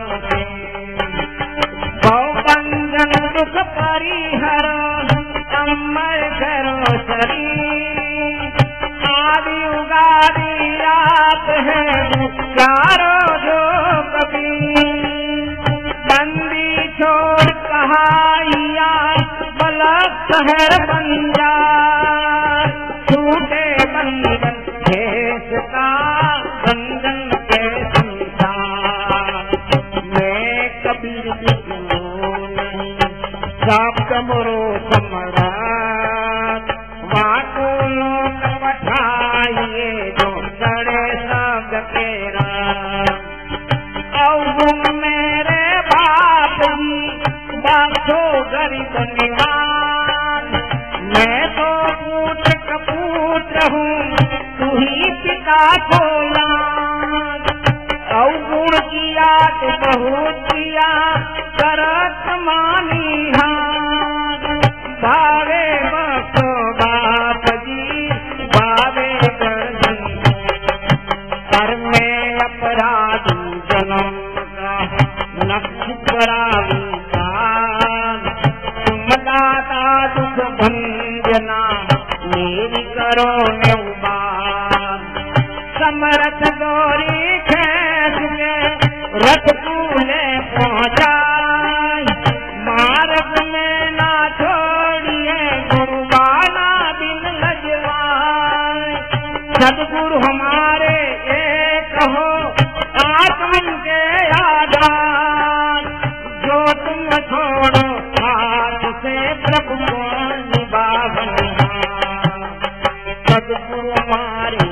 Speaker 1: बंधन दुख परिहरो अमर करो शरीर आदि उगादी आप है चारो जो कभी बंदी छोड़ कहाइया बलक शहर बंजा छूटे बंधन देश का बंधन के संसार मैं कबीर नहीं सब कमरो सम्राट वाको लोक पठाइए जो सड़े सब तेरा औ मेरे बाप जी बापो गरीब निवान मैं तो पुत्र कपूत्र हूँ तू ही पिता को लाज अवगुण किया तो बहुत किया करत मानी हाथ भावे बसो बाप जी भावे गर्जन कर में अपराधी जन्म का नक्ष करावी तुम दाता दुख भंजना मेरी करो नेउबान समरथ गोरी खेस के रथ तूने पहुँचा मार्ग में ना छोड़िए गुरुबाना दिन लजवाए सदगुरु हमारे एक हो आत्मन के आधार जो तुम छोड़ो हाथ से प्रभु को निभावना सदगुरु हमारे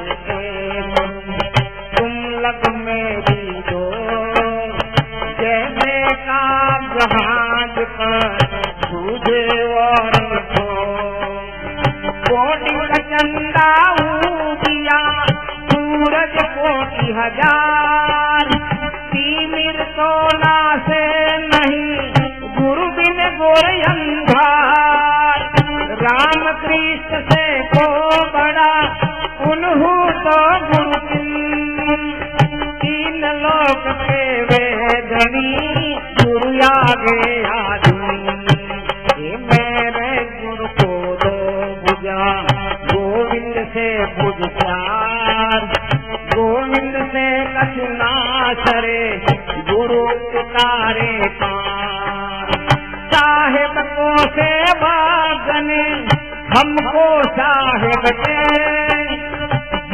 Speaker 1: तुम लग मेरी दो जैसे का जहाज पर तुझे और कोटि का चंदा दिया सूरज कोटि हजार तीमिर तो ना से नहीं गुरु बिन गोर अंधार राम कृष्ण से को बड़ा उन्हू तो गुरु तीन लोक के वेदनी गुरु आगे आदमी मेरे गुरु को दो बुझा गोविंद से बुझ प्यार गोविंद से कछुना सरे गुरु उतारे पार साहेब को सेवा गने हमको साहेब के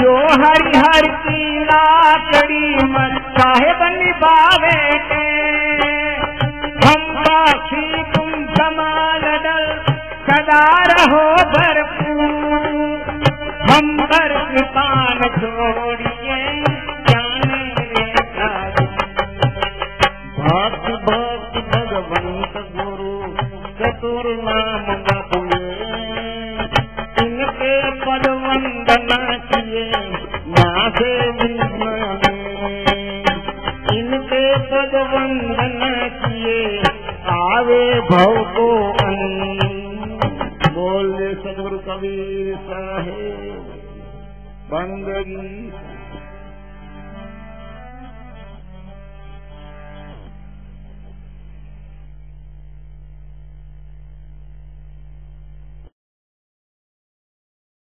Speaker 1: जो हरिहर की लाकड़ी मन साहेब निभावे के हम बाखी तुम संभाल डल सदा रहो भरपूर, हम पर कृपा न छोड़िए ज्ञान रे साधु। भक्त भक्त भगवंत गुरु चतुर नाम जपिए, इनके पद वंदना किए माथे विघ्न में, इनके पद वंदना किए आवे भव को बोले सदगुरु कबीर साहेब बंदगी।